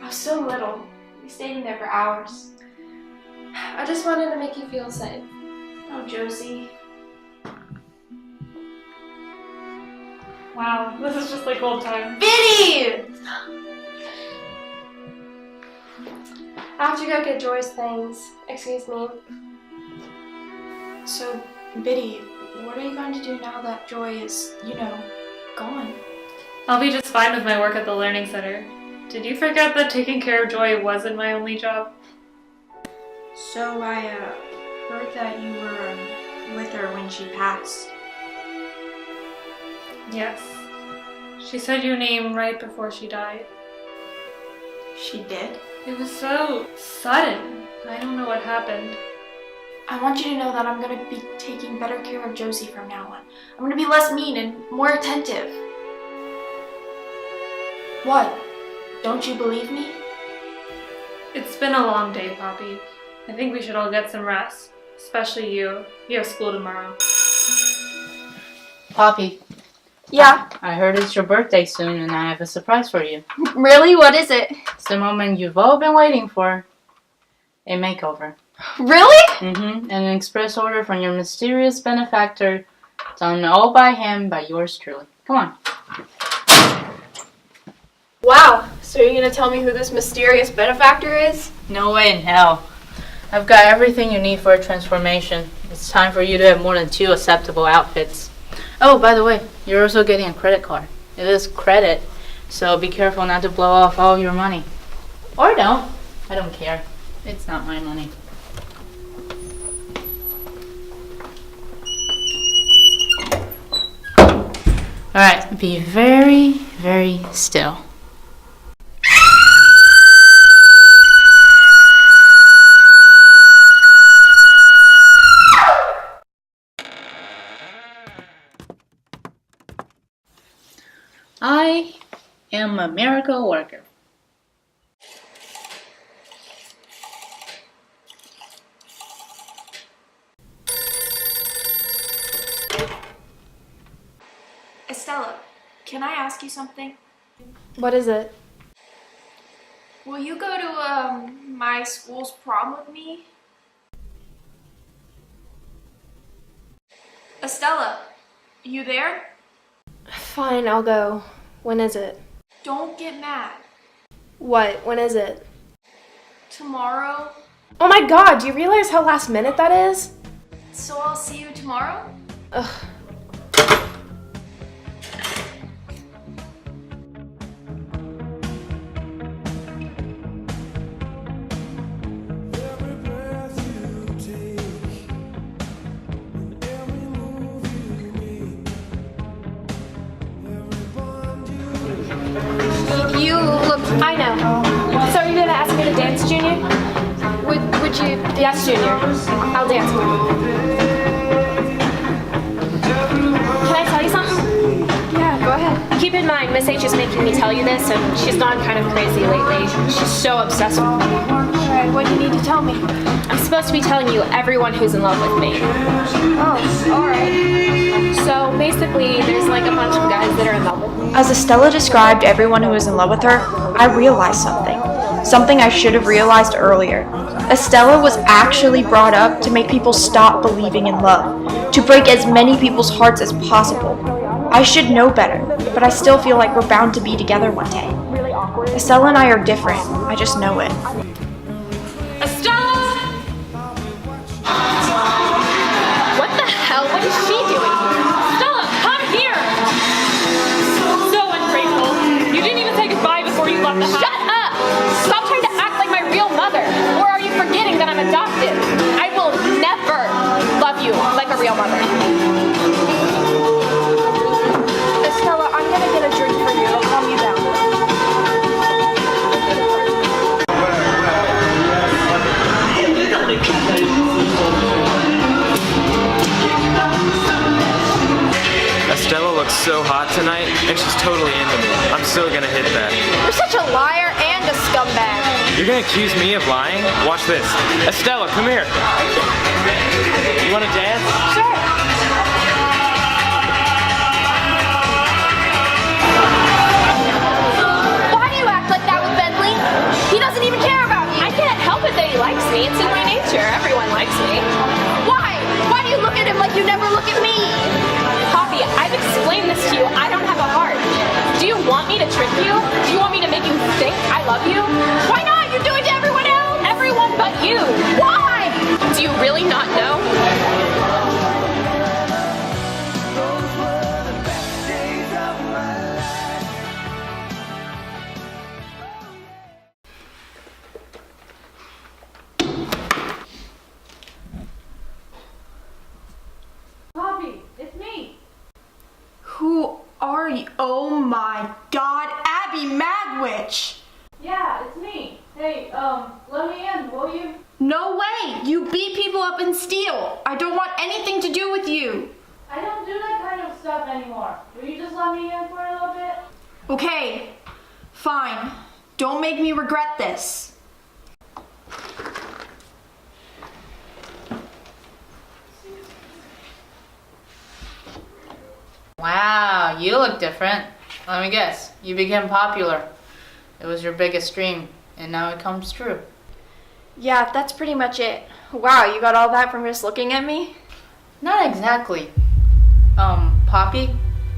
I was so little. We stayed in there for hours. I just wanted to make you feel safe. Oh, Josie. Wow, this is just like old times. Biddy! I have to go get Joy's things. Excuse me. So, Biddy, what are you going to do now that Joy is, gone? I'll be just fine with my work at the Learning Center. Did you forget that taking care of Joy wasn't my only job? So, I heard that you were with her when she passed. Yes. She said your name right before she died. She did? It was so sudden. I don't know what happened. I want you to know that I'm going to be taking better care of Josie from now on. I'm going to be less mean and more attentive. What? Don't you believe me? It's been a long day, Poppy. I think we should all get some rest. Especially you. You have school tomorrow. Poppy. Yeah? I heard it's your birthday soon and I have a surprise for you. Really? What is it? It's the moment you've all been waiting for. A makeover. Really? Mm-hmm. An express order from your mysterious benefactor. Done all by him, by yours truly. Come on. Wow. So you're going to tell me who this mysterious benefactor is? No way in hell. I've got everything you need for a transformation. It's time for you to have more than 2 acceptable outfits. Oh, by the way, you're also getting a credit card. It is credit, so be careful not to blow off all your money. Or don't. I don't care. It's not my money. Alright, be very, very still. I am a miracle worker. Estella, can I ask you something? What is it? Will you go to my school's prom with me? Estella, you there? Fine, I'll go. When is it? Don't get mad. What? When is it? Tomorrow. Oh my god, do you realize how last minute that is? So I'll see you tomorrow? Ugh. You look. I know. So are you gonna ask me to dance, Junior? Would you? Yes, Junior. I'll dance with you. Can I tell you something? Yeah, go ahead. Keep in mind, Miss H is making me tell you this, and she's gone kind of crazy lately. She's so obsessed with me. Alright, what do you need to tell me? I'm supposed to be telling you everyone who's in love with me. Oh, alright. So basically, there's like a bunch of guys that are in love with me. As Estella described everyone who was in love with her, I realized something. Something I should have realized earlier. Estella was actually brought up to make people stop believing in love, to break as many people's hearts as possible. I should know better, but I still feel like we're bound to be together one day. Estella and I are different. I just know it. Estella! What the hell? What is she doing here? Stella, come here! So ungrateful. You didn't even say goodbye before you left the house. Shut up! Stop trying to act like my real mother. Or are you forgetting that I'm adopted? I will never love you like a real mother. Estella, I'm gonna get a drink for you. It'll calm you down. Estella looks so hot tonight, and she's totally into me. I'm still gonna hit that. You're such a liar and a scumbag. You're gonna accuse me of lying? Watch this. Estella, come here. You wanna dance? Sure. Why do you act like that with Bentley? He doesn't even care about me. I can't help it that he likes me. It's in my nature. Everyone likes me. Why? Why do you look at him like you never look at me? Poppy, I've explained this to you. I don't have a heart. Do you want me to trick you? Do you want me to make you think I love you? Why not? You do it to everyone else. Everyone but you. Why? Do you really not know? Poppy, it's me. Who are you? Oh my god, Abby Magwitch! Yeah, it's me. Hey, let me in, will you? No way! You beat people up and steal! I don't want anything to do with you! I don't do that kind of stuff anymore. Will you just let me in for a little bit? Okay, fine. Don't make me regret this. Wow, you look different. Let me guess, you became popular. It was your biggest dream, and now it comes true. Yeah, that's pretty much it. Wow, you got all that from just looking at me? Not exactly. Poppy,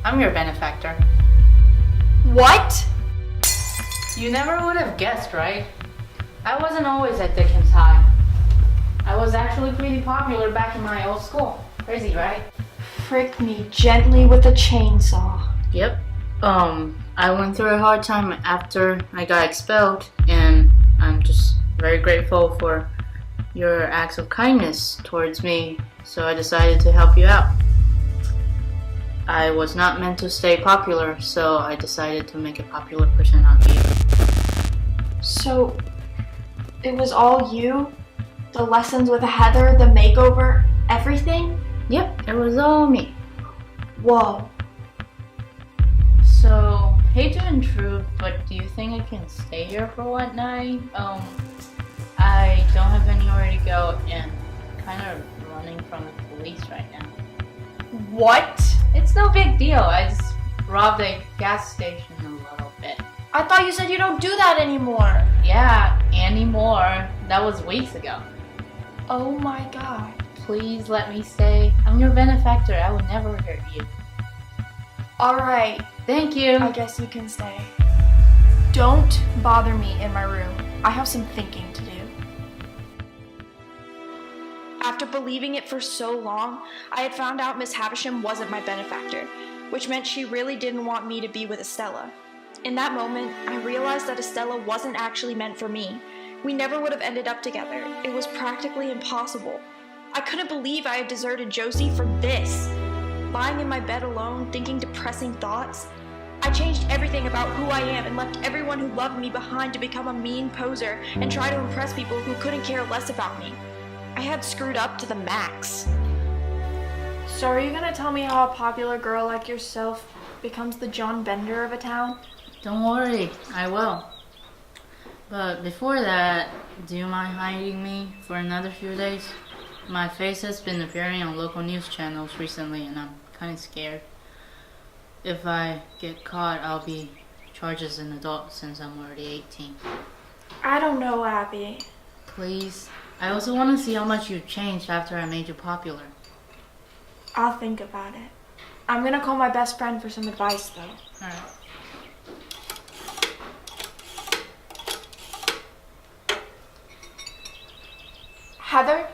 I'm your benefactor. What? You never would have guessed, right? I wasn't always at Dickens High. pretty popular back in my old school. Crazy, right? Frick me gently with a chainsaw. Yep. I went through a hard time after I got expelled, and I'm just very grateful for your acts of kindness towards me, so I decided to help you out. I was not meant to stay popular, so I decided to make a popular person out of you. So, it was all you? The lessons with Heather, the makeover, everything? Yep, it was all me. Whoa. So, hate to intrude, but do you think I can stay here for one night? I don't have anywhere to go and kind of running from the police right now. What? It's no big deal. I just robbed a gas station a little bit. I thought you said you don't do that anymore. Yeah, anymore. That was weeks ago. Oh my god. Please let me stay. I'm your benefactor. I will never hurt you. Alright. Thank you. I guess you can stay. Don't bother me in my room. I have some thinking to do. After believing it for so long, I had found out Miss Havisham wasn't my benefactor, which meant she really didn't want me to be with Estella. In that moment, I realized that Estella wasn't actually meant for me. We never would have ended up together. It was practically impossible. I couldn't believe I had deserted Josie for this. Lying in my bed alone, thinking depressing thoughts. I changed everything about who I am and left everyone who loved me behind to become a mean poser and try to impress people who couldn't care less about me. I had screwed up to the max. So are you gonna tell me how a popular girl like yourself becomes the John Bender of a town? Don't worry, I will. But before that, do you mind hiding me for another few days? My face has been appearing on local news channels recently and I'm kind of scared. If I get caught, I'll be charged as an adult since I'm already 18. I don't know, Abby. Please. I also want to see how much you've changed after I made you popular. I'll think about it. I'm gonna call my best friend for some advice, though. Alright. Heather,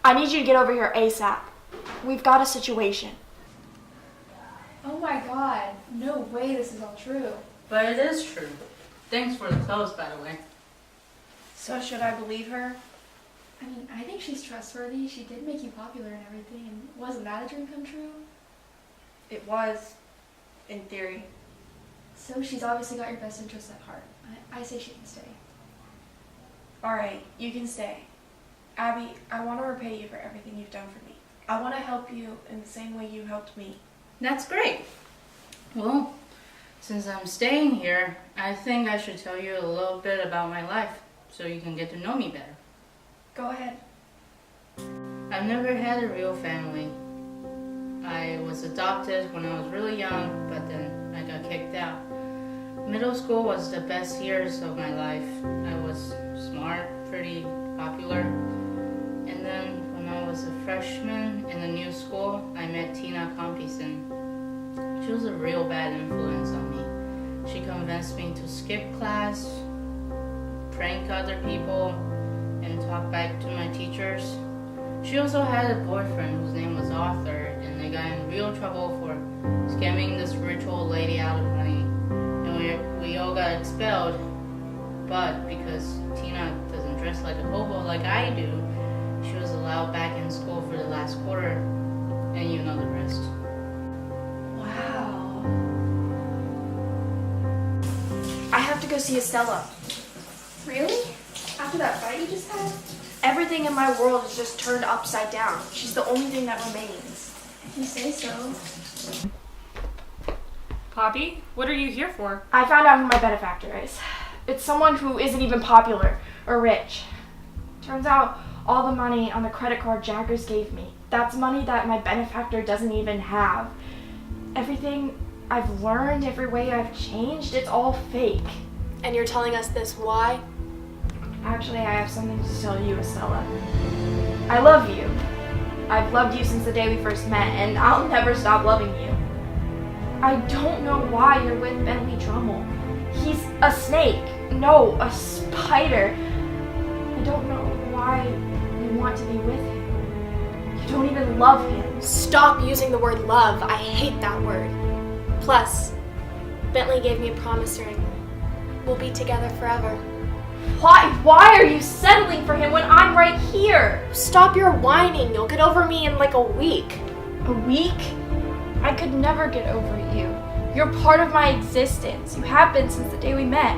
I need you to get over here ASAP. We've got a situation. Oh my god, no way this is all true. But it is true. Thanks for the clothes, by the way. So should I believe her? I mean, I think she's trustworthy. She did make you popular and everything, and wasn't that a dream come true? It was, in theory. So she's obviously got your best interests at heart. I say she can stay. Alright, you can stay. Abby, I want to repay you for everything you've done for me. I want to help you in the same way you helped me. That's great. Well, since I'm staying here, I think I should tell you a little bit about my life so you can get to know me better. Go ahead. I've never had a real family. I was adopted when I was really young, but then I got kicked out. Middle school was the best years of my life. I was smart, pretty popular. And then when I was a freshman in the new school, I met Tina Compison. She was a real bad influence on me. She convinced me to skip class, prank other people, and talk back to my teachers. She also had a boyfriend whose name was Arthur, and they got in real trouble for scamming this rich old lady out of money. And we all got expelled, but because Tina doesn't dress like a hobo like I do, she was allowed back in school for the last quarter, and you know the rest. Wow. I have to go see Estella. Really? After that fight you just had? Everything in my world is just turned upside down. She's the only thing that remains. If you say so. Poppy, what are you here for? I found out who my benefactor is. It's someone who isn't even popular or rich. Turns out all the money on the credit card Jaggers gave me, that's money that my benefactor doesn't even have. Everything I've learned, every way I've changed, it's all fake. And you're telling us this why? Actually, I have something to tell you, Estella. I love you. I've loved you since the day we first met, and I'll never stop loving you. I don't know why you're with Bentley Drummel. He's a snake. No, a spider. I don't know why you want to be with him. don't even love him. Stop using the word love. I hate that word. Plus, Bentley gave me a promise ring. We'll be together forever. Why are you settling for him when I'm right here? Stop your whining. You'll get over me in like a week. A week? I could never get over you. You're part of my existence. You have been since the day we met.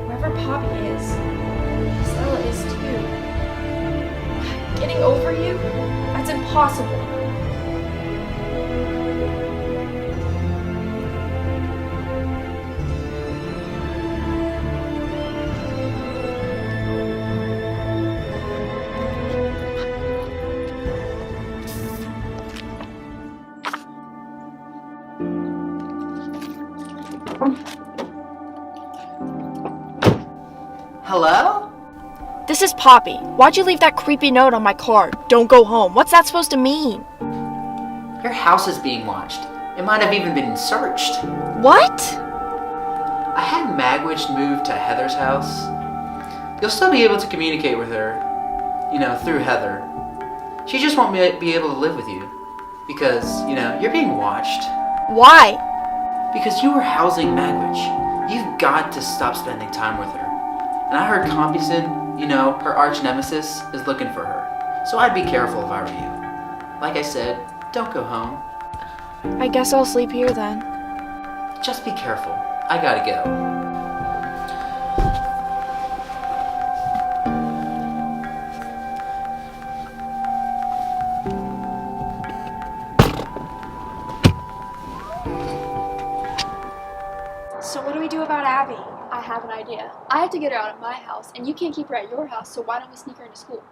Wherever Poppy is, Stella is too. Getting over you? That's impossible. Hello? This is Poppy. Why'd you leave that creepy note on my car? Don't go home. What's that supposed to mean? Your house is being watched. It might have even been searched. What? I had Magwitch move to Heather's house. You'll still be able to communicate with her, through Heather. She just won't be able to live with you. Because, you're being watched. Why? Because you were housing Magwitch. You've got to stop spending time with her. And I heard Compeyson, her arch nemesis, is looking for her. So I'd be careful if I were you. Like I said, don't go home. I guess I'll sleep here then. Just be careful. I gotta go. So what do we do about Abby? I have an idea. I have to get her out of my house, and you can't keep her at your house, so why don't we sneak her into school?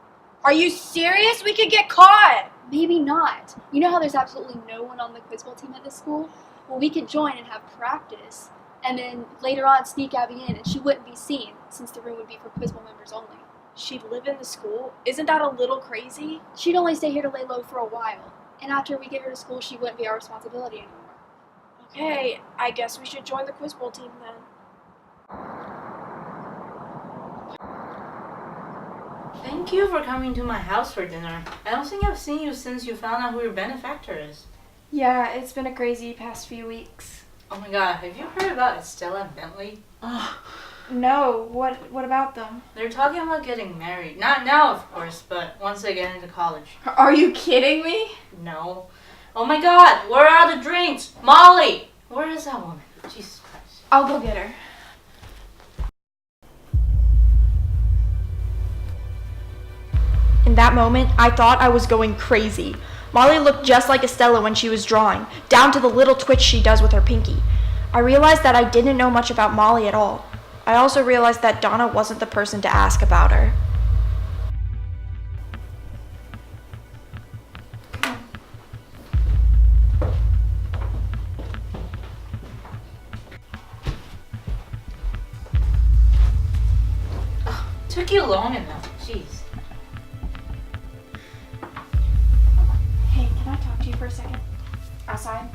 Are you serious? We could get caught! Maybe not. You know how there's absolutely no one on the quiz bowl team at this school? Well, we could join and have practice, and then later on sneak Abby in, and she wouldn't be seen, since the room would be for quiz bowl members only. She'd live in the school? Isn't that a little crazy? She'd only stay here to lay low for a while, and after we get her to school, she wouldn't be our responsibility anymore. Okay, I guess we should join the quiz bowl team then. Thank you for coming to my house for dinner. I don't think I've seen you since you found out who your benefactor is. Yeah, it's been a crazy past few weeks. Oh my god, have you heard about Estella and Bentley? No, what about them? They're talking about getting married. Not now, of course, but once they get into college. Are you kidding me? No. Oh my god, we're out of drinks! Molly! Where is that woman? Jesus Christ. I'll go get her. In that moment, I thought I was going crazy. Molly looked just like Estella when she was drawing, down to the little twitch she does with her pinky. I realized that I didn't know much about Molly at all. I also realized that Donna wasn't the person to ask about her. Took you long enough. Jeez. Hey, can I talk to you for a second? Outside?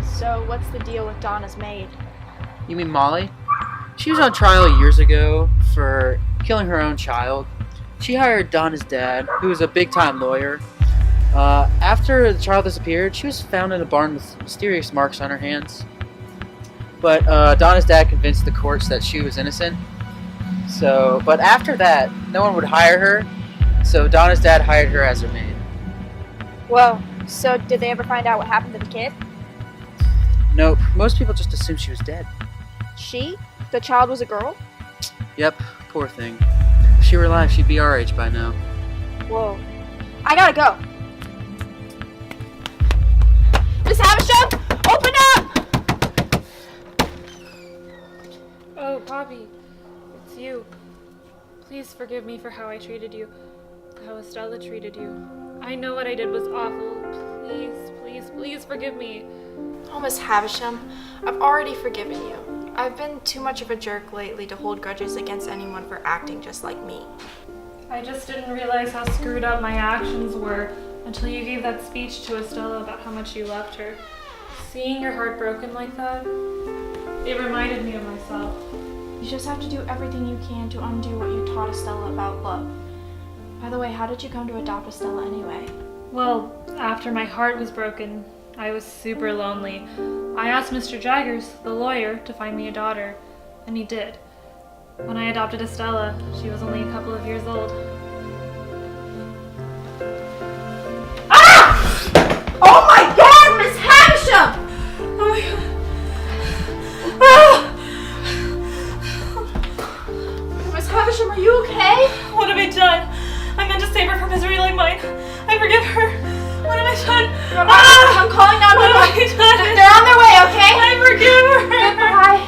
So, what's the deal with Donna's maid? You mean Molly? She was on trial years ago for killing her own child. She hired Donna's dad, who was a big-time lawyer. After the child disappeared, she was found in a barn with mysterious marks on her hands. But Donna's dad convinced the courts that she was innocent. But after that, no one would hire her, so Donna's dad hired her as her maid. Whoa, so did they ever find out what happened to the kid? Nope, most people just assumed she was dead. She? The child was a girl? Yep, poor thing. If she were alive, she'd be our age by now. Whoa. I gotta go. Miss Havisham, open up! Oh, Poppy, it's you. Please forgive me for how I treated you, how Estella treated you. I know what I did was awful. Please, please, please forgive me. Oh, Miss Havisham, I've already forgiven you. I've been too much of a jerk lately to hold grudges against anyone for acting just like me. I just didn't realize how screwed up my actions were until you gave that speech to Estella about how much you loved her. Seeing your heart broken like that, it reminded me of myself. You just have to do everything you can to undo what you taught Estella about love. By the way, how did you come to adopt Estella anyway? Well, after my heart was broken, I was super lonely. I asked Mr. Jaggers, the lawyer, to find me a daughter, and he did. When I adopted Estella, she was only a couple of years old. Oh my god, Miss Havisham! Oh my god. Miss Havisham, are you okay? What have I done? I meant to save her from misery like mine. I forgive her. What have I done? I'm calling 911. What have I done? They're on their way, okay? I forgive her. Goodbye.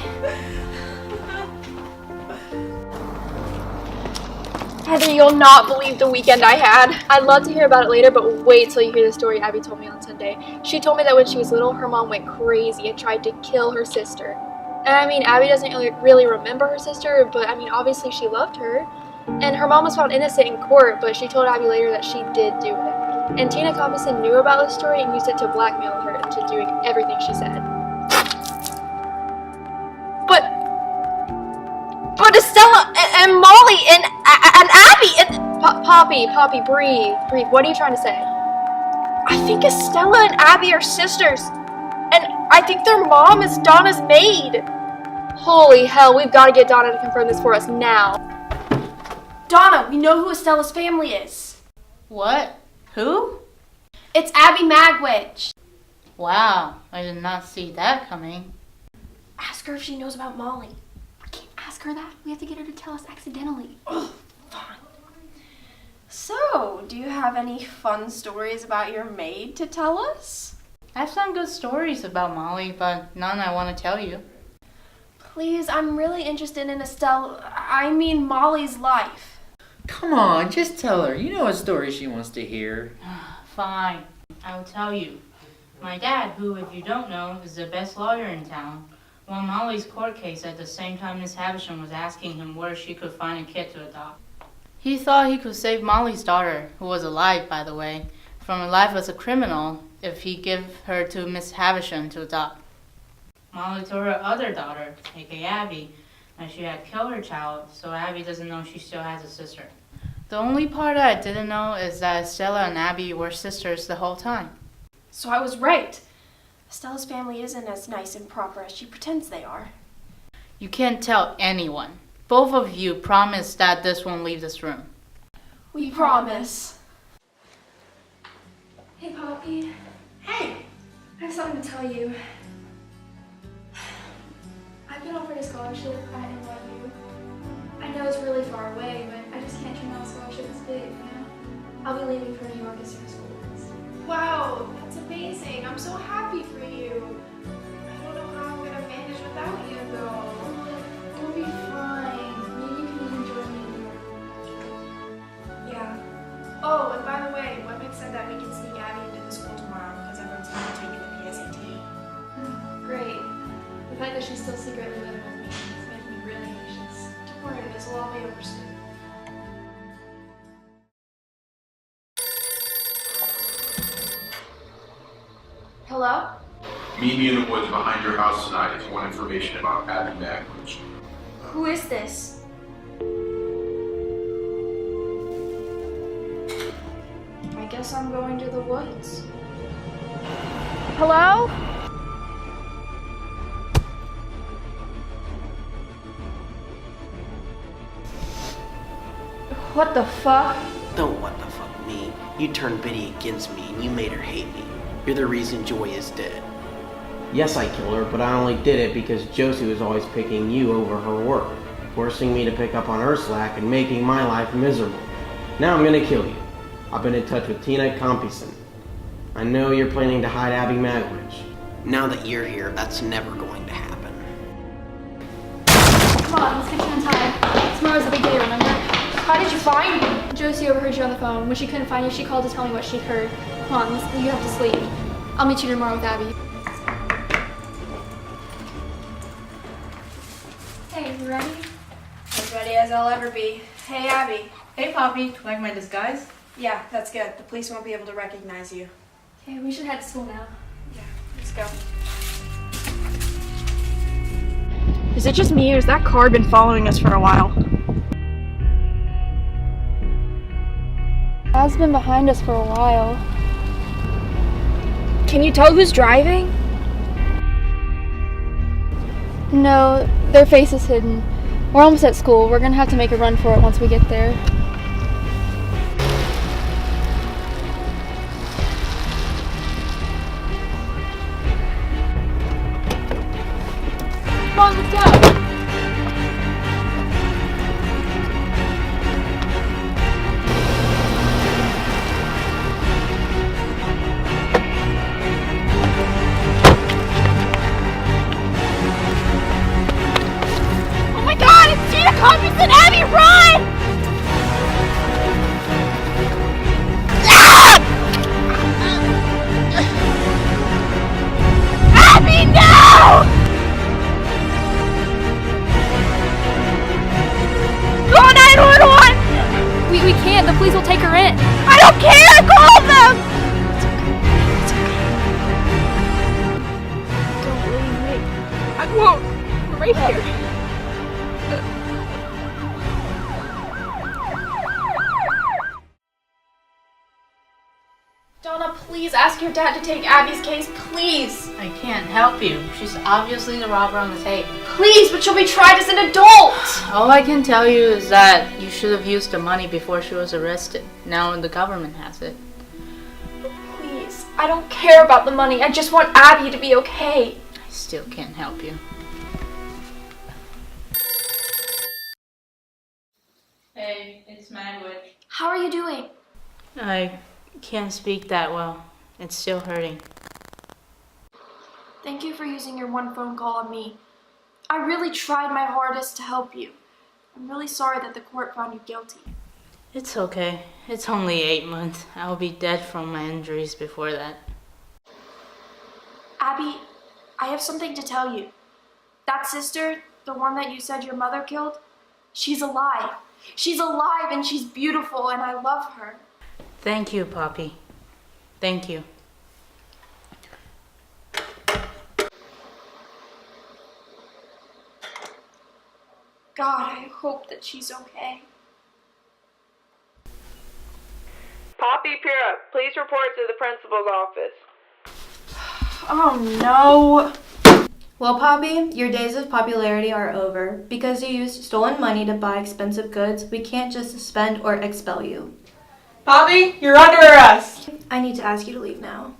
Heather, you'll not believe the weekend I had. I'd love to hear about it later, but wait till you hear the story Abby told me on Sunday. She told me that when she was little, her mom went crazy and tried to kill her sister. And I mean, Abby doesn't really remember her sister, but I mean, obviously she loved her. And her mom was found innocent in court, but she told Abby later that she did do it. And Tina Compson knew about the story and used it to blackmail her into doing everything she said. But Estella and Molly and Abby and Poppy, breathe. What are you trying to say? I think Estella and Abby are sisters, and I think their mom is Donna's maid. Holy hell, we've got to get Donna to confirm this for us now. Donna, we know who Estella's family is. What? Who? It's Abby Magwitch. Wow, I did not see that coming. Ask her if she knows about Molly. We can't ask her that. We have to get her to tell us accidentally. So, do you have any fun stories about your maid to tell us? I have some good stories about Molly, but none I want to tell you. Please, I'm really interested in Molly's life. Come on, just tell her. You know what story she wants to hear. Fine, I will tell you. My dad, who, if you don't know, is the best lawyer in town, won Molly's court case at the same time Miss Havisham was asking him where she could find a kid to adopt. He thought he could save Molly's daughter, who was alive, by the way, from a life as a criminal if he gave her to Miss Havisham to adopt. Molly told her other daughter, aka Abby, that she had killed her child, so Abby doesn't know she still has a sister. The only part I didn't know is that Estella and Abby were sisters the whole time. So I was right. Estella's family isn't as nice and proper as she pretends they are. You can't tell anyone. Both of you promise that this won't leave this room. We promise. Hey, Poppy. Hey! I have something to tell you. I've been offered a scholarship at NYU. I know it's really far away, but I just can't turn down a scholarship this big, you know? I'll be leaving for New York as soon as school ends. Wow, that's amazing. I'm so happy for you. I don't know how I'm gonna manage without you though. It'll be fine. Maybe you can even join me in New York. Yeah. Oh, and by the way, Webmick said that we can sneak Abby into the school tomorrow because everyone's going to take the PSAT. Great. The fact that she's still secretly living with me is making me really anxious. Don't worry, this will all be over soon. Hello? Meet me in the woods behind your house tonight if you want information about Abby Magwitch. Who is this? I guess I'm going to the woods. Hello? What the fuck? Don't what the fuck me. You turned Biddy against me and you made her hate me. You're the reason Joy is dead. Yes, I killed her, but I only did it because Josie was always picking you over her work, forcing me to pick up on her slack and making my life miserable. Now I'm gonna kill you. I've been in touch with Tina Compson. I know you're planning to hide Abby Magwitch. Now that you're here, that's never going to happen. Come on, let's get you untied. Tomorrow's a big day, remember? How did you find me? Josie overheard you on the phone. When she couldn't find you, she called to tell me what she'd heard. Come on, you have to sleep. I'll meet you tomorrow with Abby. Hey, you ready? As ready as I'll ever be. Hey, Abby. Hey, Poppy. Like my disguise? Yeah, that's good. The police won't be able to recognize you. Okay, we should head to school now. Yeah, let's go. Is it just me, or has that car been following us for a while? Dad's been behind us for a while. Can you tell who's driving? No, their face is hidden. We're almost at school. We're gonna have to make a run for it once we get there. Come on, let's go! Oh my god, it's Gina Coppins and Abby, run! Ah! Abby, no! Call 911! We can't. The police will take her in. I don't care! Call them! Don't leave me. I won't. I'm right here. Donna, please ask your dad to take Abby's case, please. I can't help you. She's obviously the robber on the tape. Please, but she'll be tried as an adult. All I can tell you is that you should have used the money before she was arrested. Now the government has it. Please, I don't care about the money. I just want Abby to be okay. I still can't help you. Hey, it's Magwitch. How are you doing? I can't speak that well. It's still hurting. Thank you for using your one phone call on me. I really tried my hardest to help you. I'm really sorry that the court found you guilty. It's okay. It's only 8 months. I'll be dead from my injuries before that. Abby, I have something to tell you. That sister, the one that you said your mother killed, she's alive. She's alive and she's beautiful and I love her. Thank you, Poppy. Thank you. God, I hope that she's okay. Poppy Pura, please report to the principal's office. Oh no! Well, Poppy, your days of popularity are over. Because you used stolen money to buy expensive goods, we can't just suspend or expel you. Poppy, you're under arrest! I need to ask you to leave now.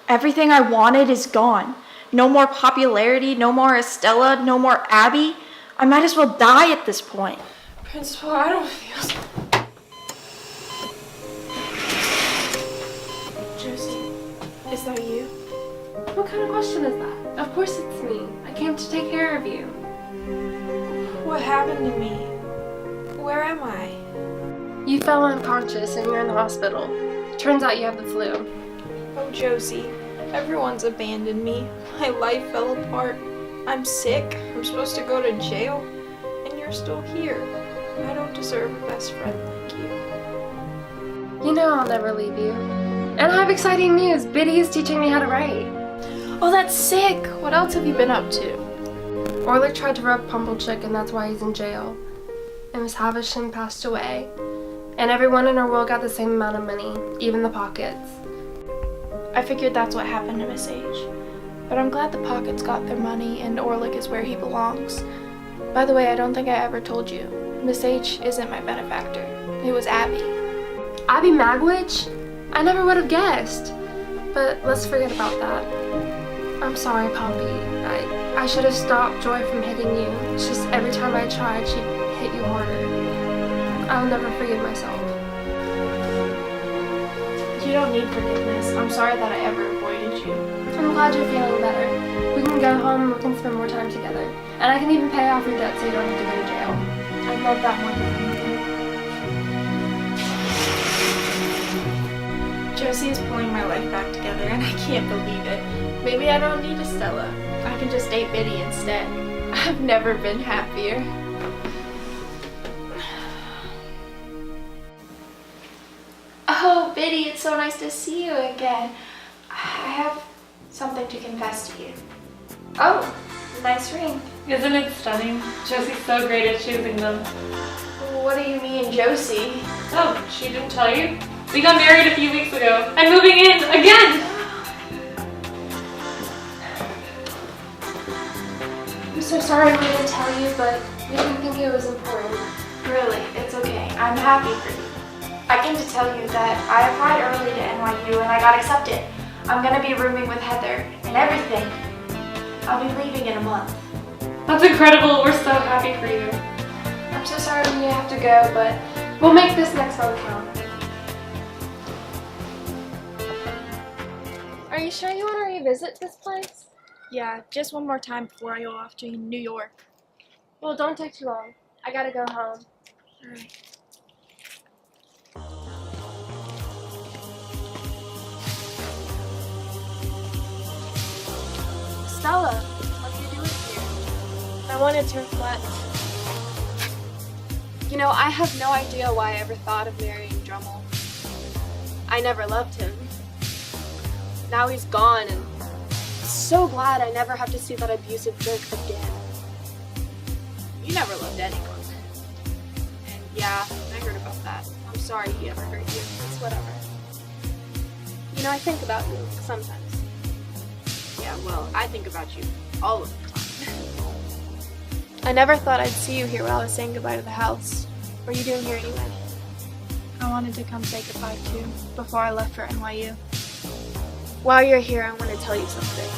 Everything I wanted is gone. No more popularity, no more Estella, no more Abby. I might as well die at this point. Principal, I don't feel so... Josie, is that you? What kind of question is that? Of course it's me. I came to take care of you. What happened to me? Where am I? You fell unconscious and you're in the hospital. Turns out you have the flu. Oh, Josie, everyone's abandoned me. My life fell apart. I'm sick. I'm supposed to go to jail. And you're still here. I don't deserve a best friend like you. You know I'll never leave you. And I have exciting news. Biddy is teaching me how to write. Oh, that's sick. What else have you been up to? Orlick tried to rob Pumblechook and that's why he's in jail. And Miss Havisham passed away. And everyone in our world got the same amount of money, even the Pockets. I figured that's what happened to Miss H. But I'm glad the Pockets got their money and Orlick is where he belongs. By the way, I don't think I ever told you. Miss H isn't my benefactor. It was Abby. Abby Magwitch? I never would have guessed. But let's forget about that. I'm sorry, Poppy. I should have stopped Joy from hitting you. It's just every time I tried, she'd hit you harder. I'll never forgive myself. You don't need forgiveness. I'm sorry that I ever avoided you. I'm glad you're feeling better. We can go home and we can spend more time together. And I can even pay off your debt so you don't have to go to jail. I love that more than anything. Josie is pulling my life back together and I can't believe it. Maybe I don't need Estella. I can just date Biddy instead. I've never been happier. Oh, Biddy, it's so nice to see you again. I have something to confess to you. Oh, nice ring. Isn't it stunning? Josie's so great at choosing them. What do you mean, Josie? Oh, she didn't tell you? We got married a few weeks ago. I'm moving in again! I'm so sorry we didn't tell you, but we didn't think it was important. Really, it's okay. I'm happy for you. I came to tell you that I applied early to NYU and I got accepted. I'm gonna be rooming with Heather and everything. I'll be leaving in a month. That's incredible. We're so happy for you. I'm so sorry you have to go, but we'll make this next one count. Are you sure you want to revisit this place? Yeah, just one more time before I go off to New York. Well, don't take too long. I gotta go home. Alright. Stella, what are you doing here? I wanted to reflect. You know, I have no idea why I ever thought of marrying Drummel. I never loved him. Now he's gone, and I'm so glad I never have to see that abusive jerk again. You never loved anyone. And yeah, I heard about that. I'm sorry he ever hurt you. It's whatever. You know, I think about you sometimes. Yeah, well, I think about you all of the time. I never thought I'd see you here while I was saying goodbye to the house. What are you doing here anyway? I wanted to come say goodbye too, before I left for NYU. While you're here, I want to tell you something.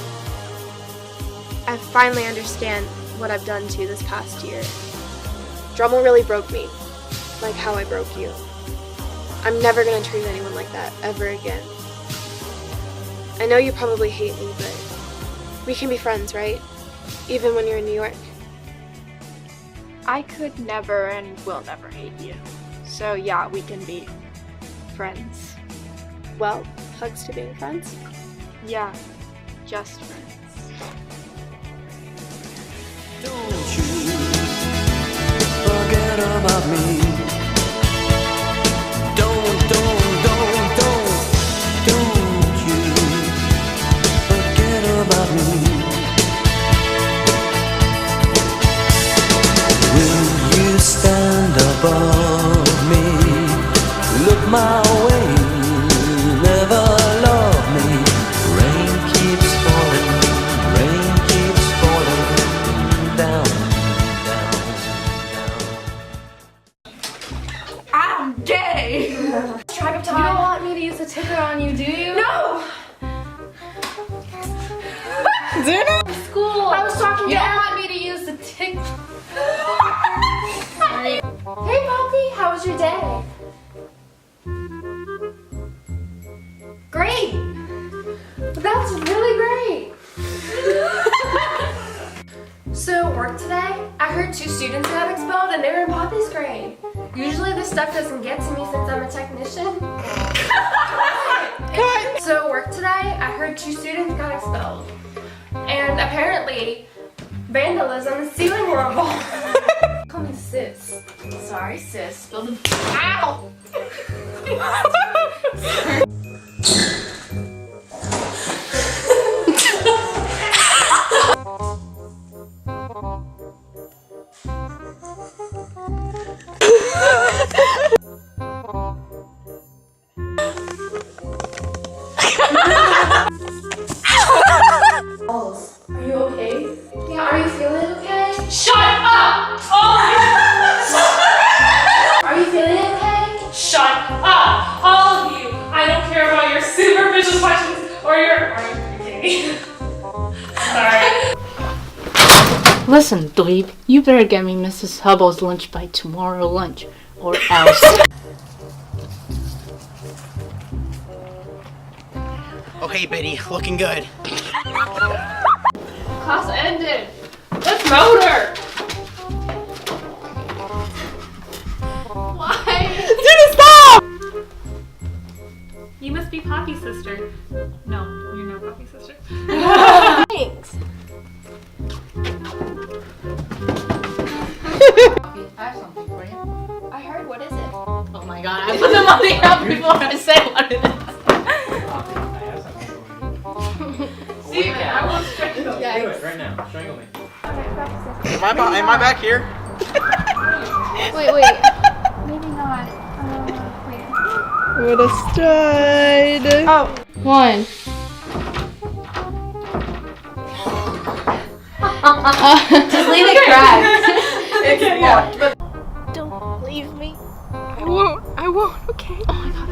I finally understand what I've done to you this past year. Drummel really broke me, like how I broke you. I'm never going to treat anyone like that ever again. I know you probably hate me, but we can be friends, right? Even when you're in New York. I could never and will never hate you. So yeah, we can be friends. Well, hugs to being friends? Yeah, just friends. Don't you forget about me. Don't you forget about me. Will you stand above me? Look my way, never love me. Rain keeps falling down. I'm gay! Track of time. You don't want me to use the ticker on you, do you? No! School. I was talking to You don't Em. Want me to use the ticker? Hey, Poppy, how was your day? Great. That's really great. So, work today? I heard 2 students got expelled and they were in Poppy's grade. Usually this stuff doesn't get to me since I'm a technician. So, work today? I heard 2 students got expelled. And apparently, vandalism is ceiling horrible. Call me sis. Sorry, sis. Spill the. Ow! Are you okay? Yeah, are you feeling okay? Shut up! All of you! Are you feeling okay? Shut up! All of you! I don't care about your superficial questions or your... Are you kidding? Sorry. Listen, dweeb, you better get me Mrs. Hubble's lunch by tomorrow lunch, or else. Oh, hey, Biddy, looking good. Class ended. Let's motor! Why? Dude, stop! You must be Poppy's sister. No, you're not Poppy's sister. Thanks. I have something for you. I heard, what is it? Oh my god, I put them on the ground before I say what it is. I will strangle you. Do it right now. Strangle me. Okay, practice this. Am I back here? Wait. Maybe not. Wait. What a stride. Oh. 1. Just leave it cracked. It's locked, but Don't leave me. I won't, okay? Oh my god.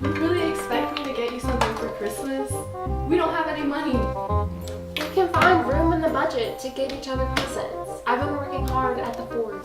You really expect me to get you something for Christmas? We don't have any money. We can find room in the budget to get each other presents. I've been working hard at the forge.